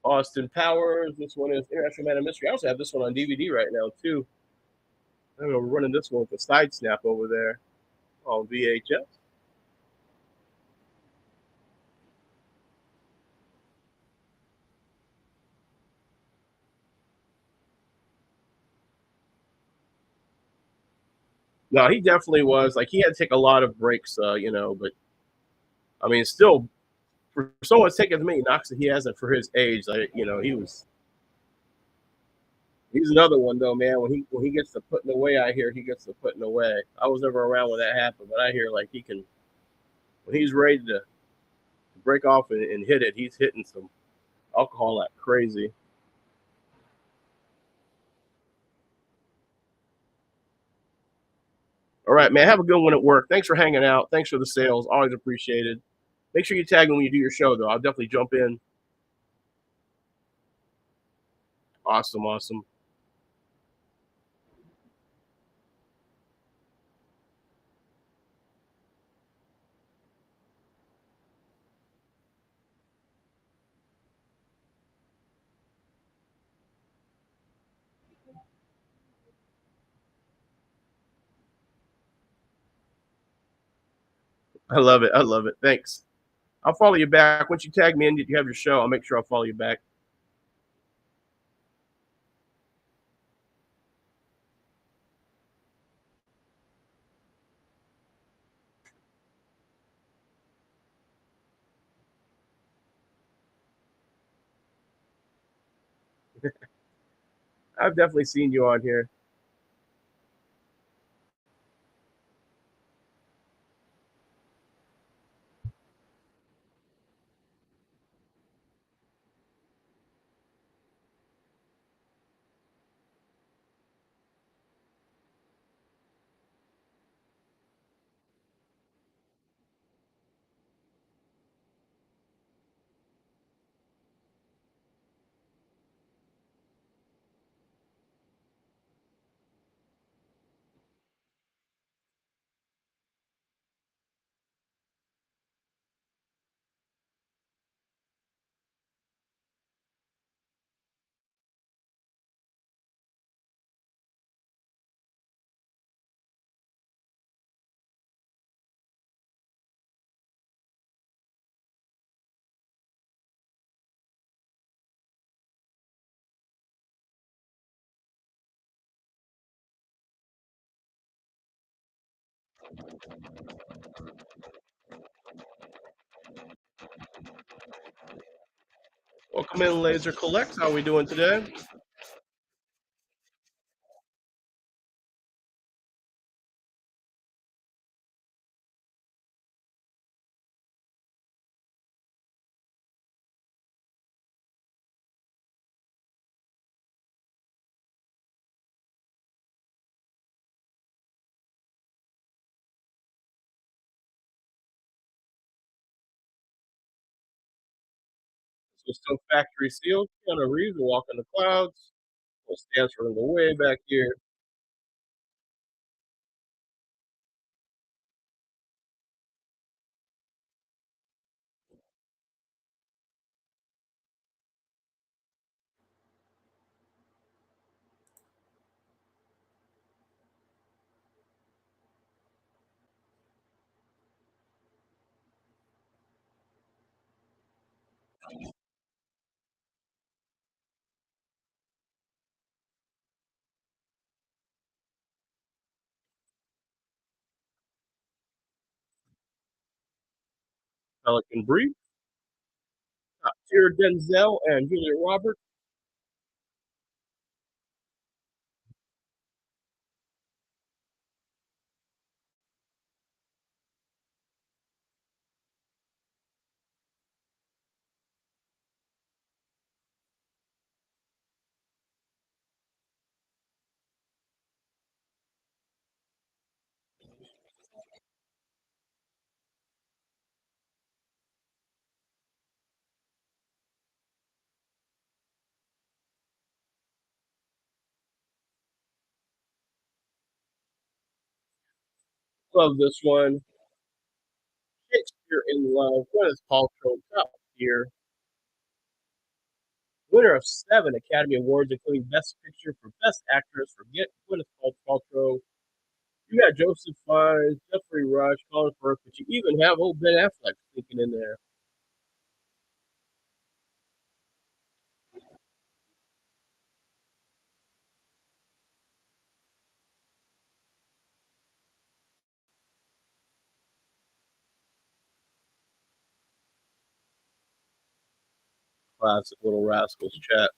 Austin Powers. This one is International Man of Mystery. I also have this one on DVD right now too. I don't know, we're running this one with the side snap over there on VHS. No, he definitely was. Like he had to take a lot of breaks, but I mean, still for someone as thick as me, knocks that he hasn't for his age. Like he was. He's another one though, man. When he gets to putting away, I hear he gets to putting away. I was never around when that happened, but I hear like he can when he's ready to break off and hit it. He's hitting some alcohol like crazy. All right, man. Have a good one at work. Thanks for hanging out. Thanks for the sales. Always appreciated. Make sure you tag me when you do your show, though. I'll definitely jump in. Awesome, awesome. I love it. I love it. Thanks. I'll follow you back. Once you tag me in, you have your show. I'll make sure I'll follow you back. I've definitely seen you on here. Welcome in, Laser Collects. How are we doing today? So still factory sealed. Keanu Reeves will walk in the clouds. We'll stands for the way back here. Pelican Brief. Top tier Denzel and Julia Roberts. Love this one. Shakespeare in Love. Gwyneth Paltrow. Top tier. Winner of 7 Academy Awards, including Best Picture for Best Actress for Gwyneth Paltrow. You got Joseph Fiennes, Jeffrey Rush, Colin Firth, but you even have old Ben Affleck sneaking in there. Classic Little Rascals chat.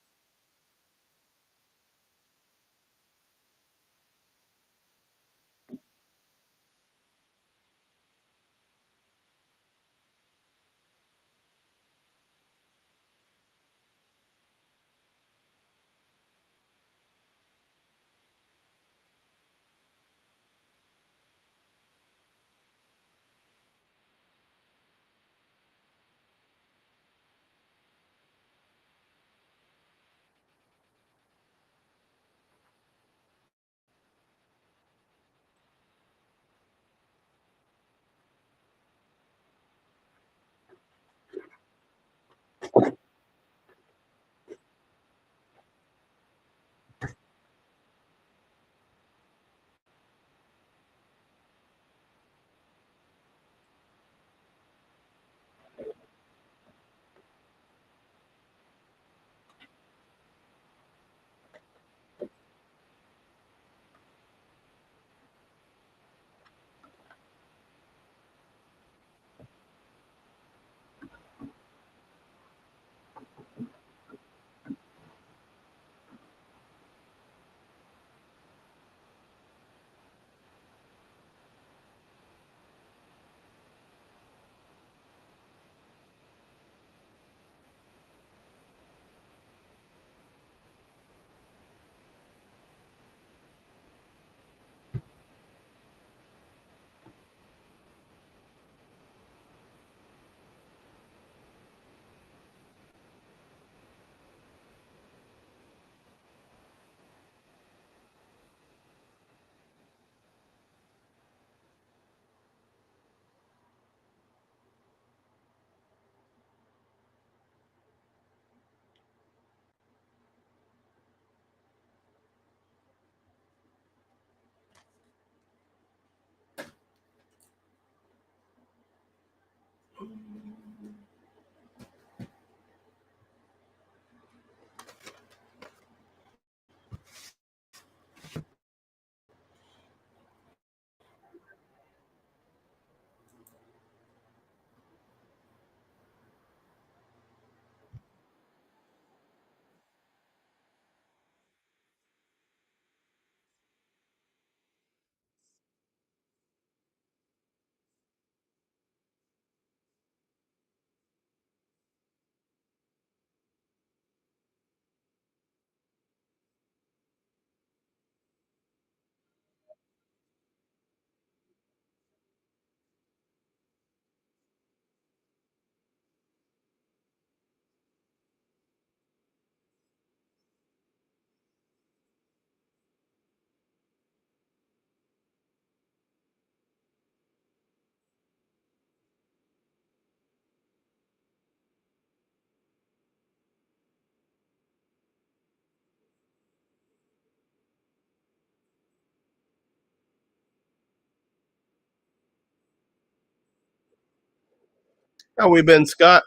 How we been, Scott?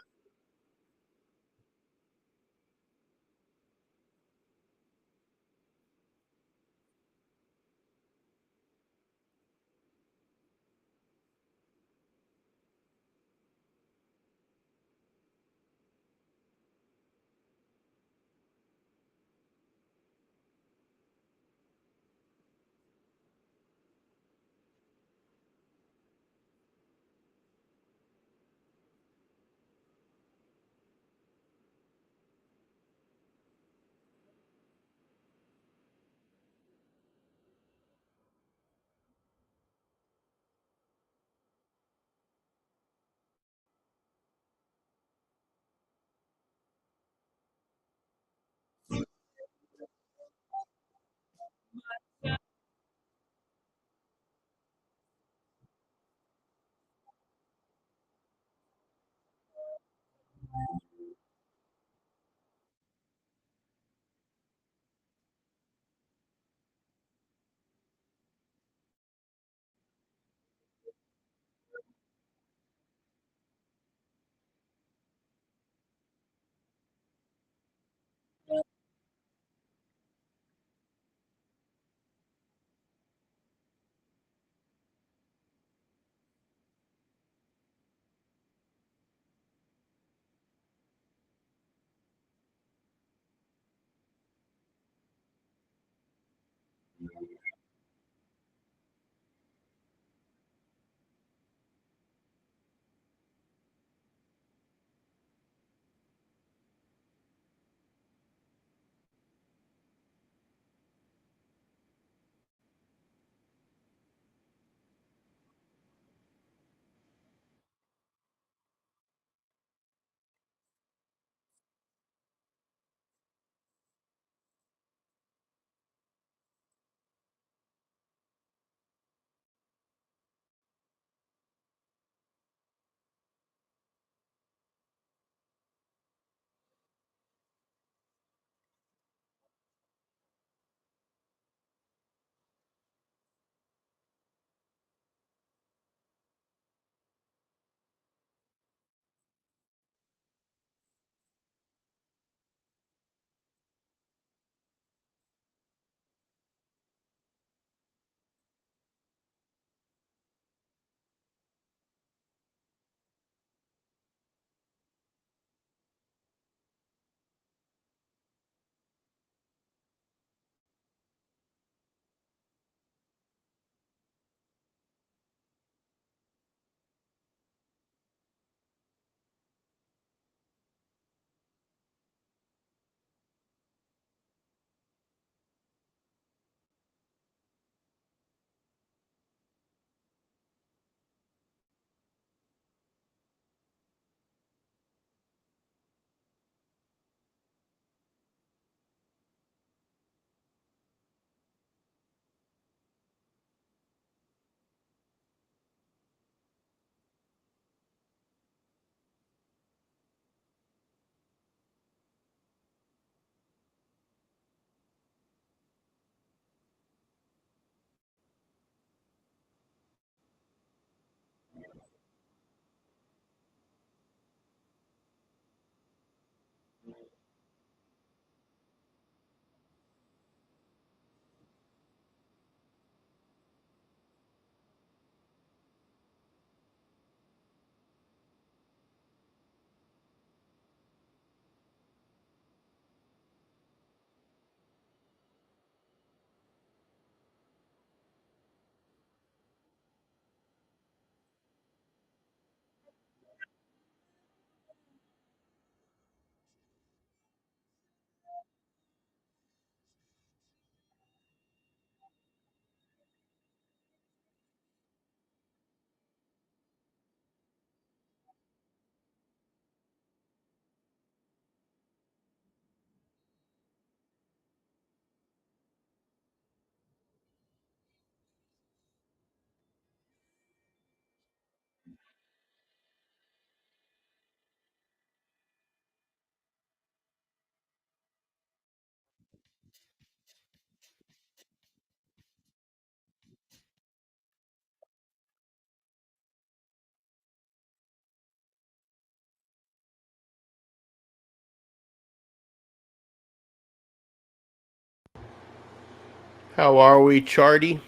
How are we, Charty?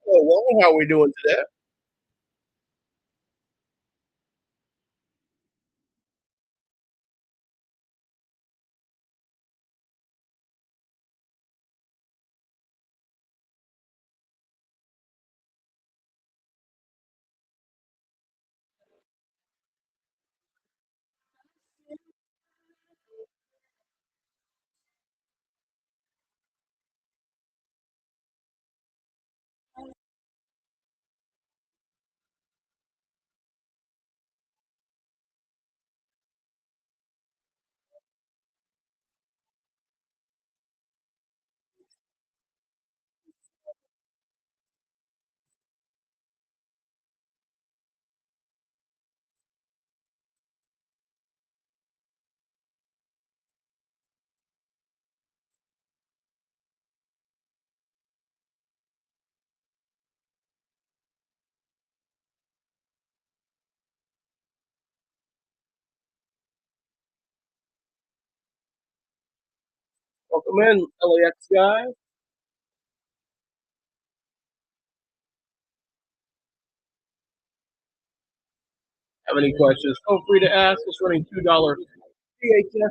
Oh, well, how are we doing today? Welcome in, LAX guy. Have any questions? Feel free to ask. It's running $2 PHS.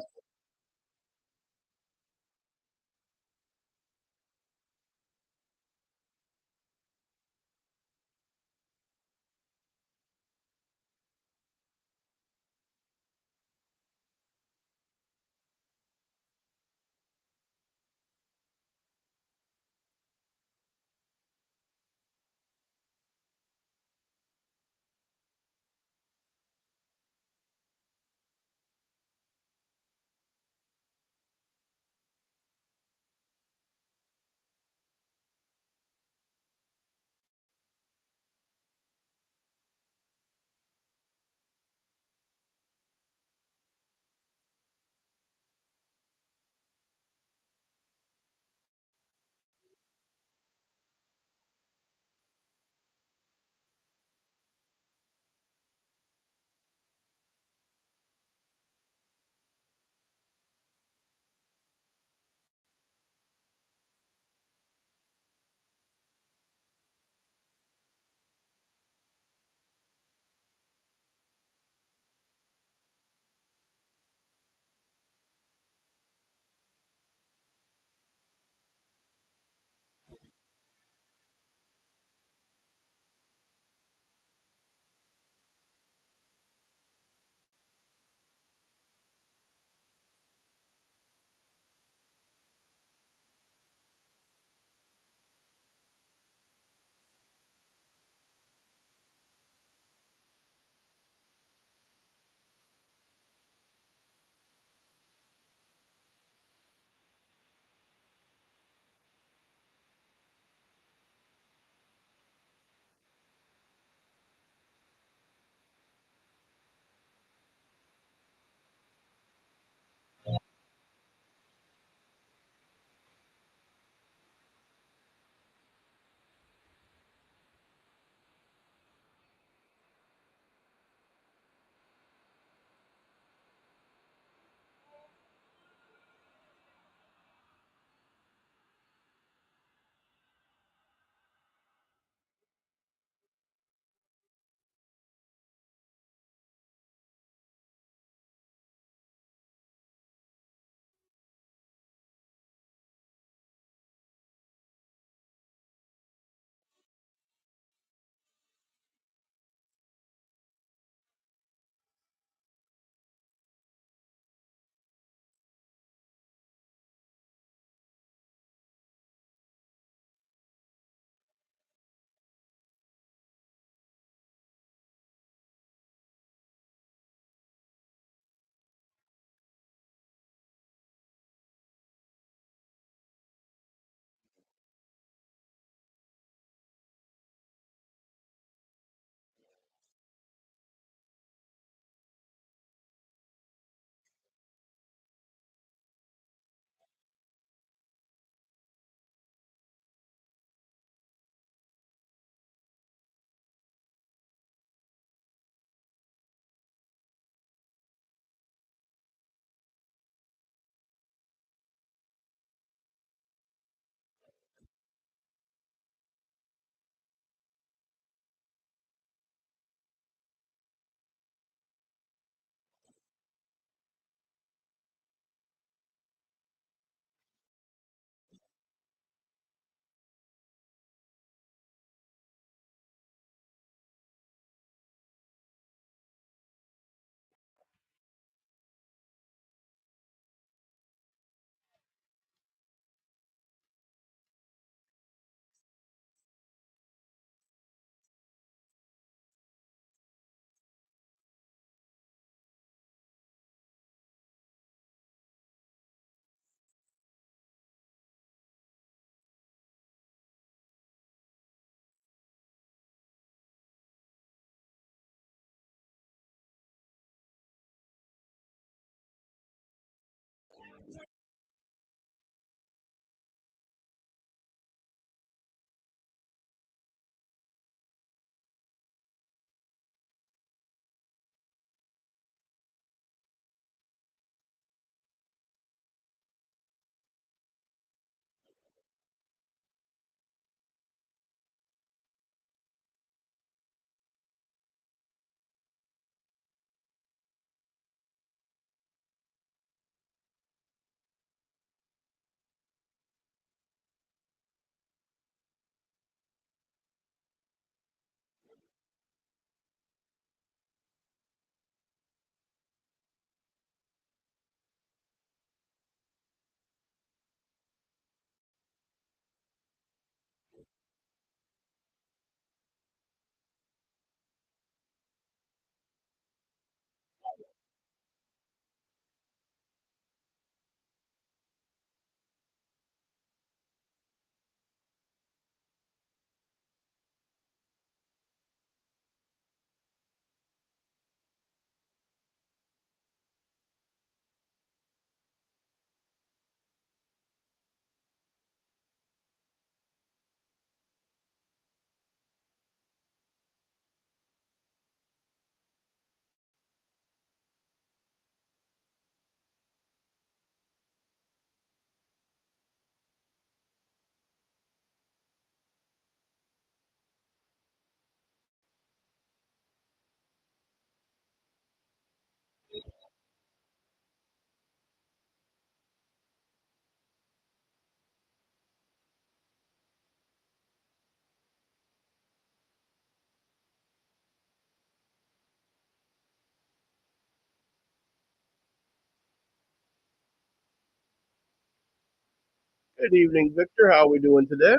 Good evening, Victor. How are we doing today?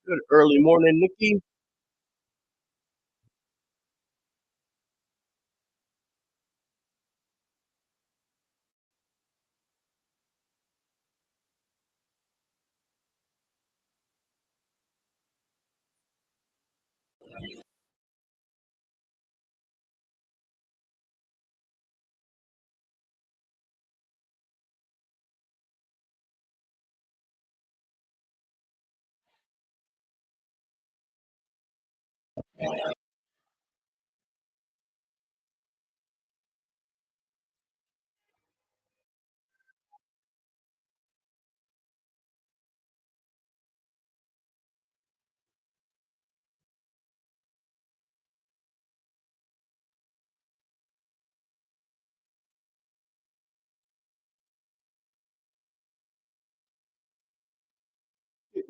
Good early morning, Nikki.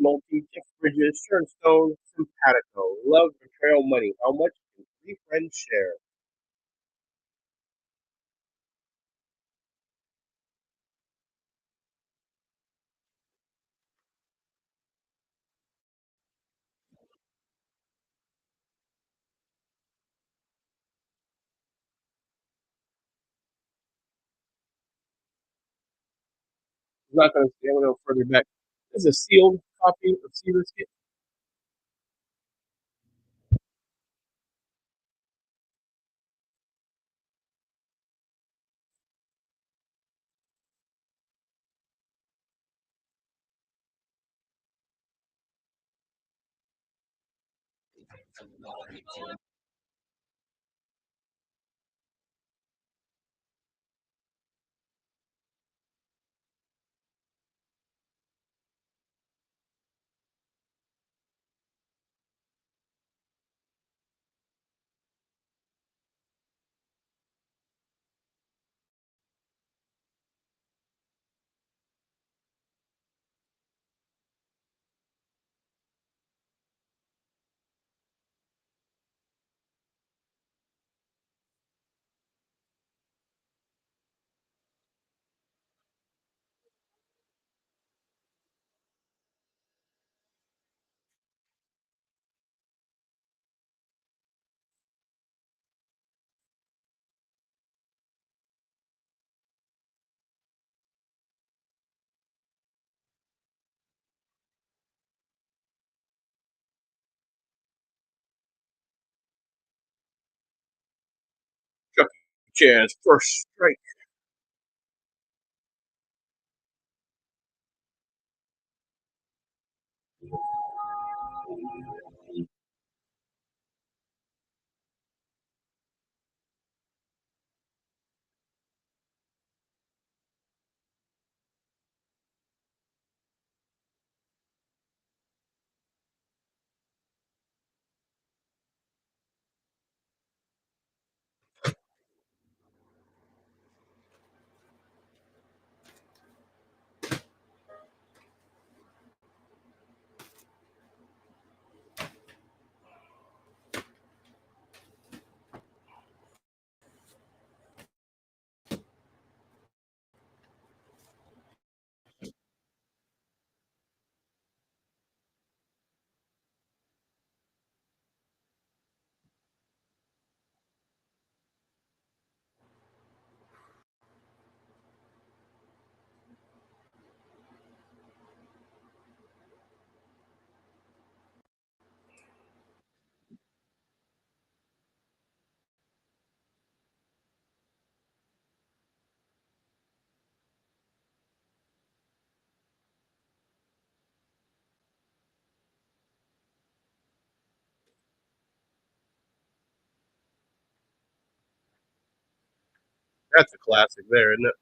Multi, Jeff Bridges, Stone, Simpatico, Love, Betrayal, Money. How much can three friends share? I'm not going to say a little further back. This is a sealed copy of Seabiscuit. chance. First strike. That's a classic there, isn't it?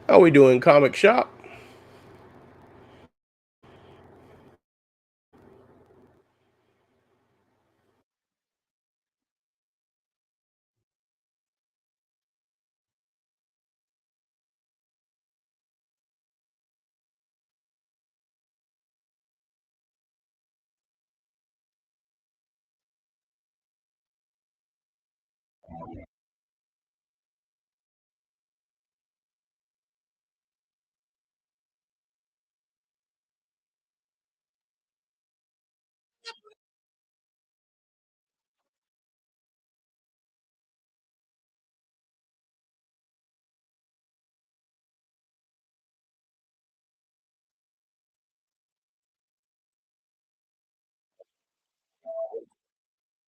How we doing, Comic Shop?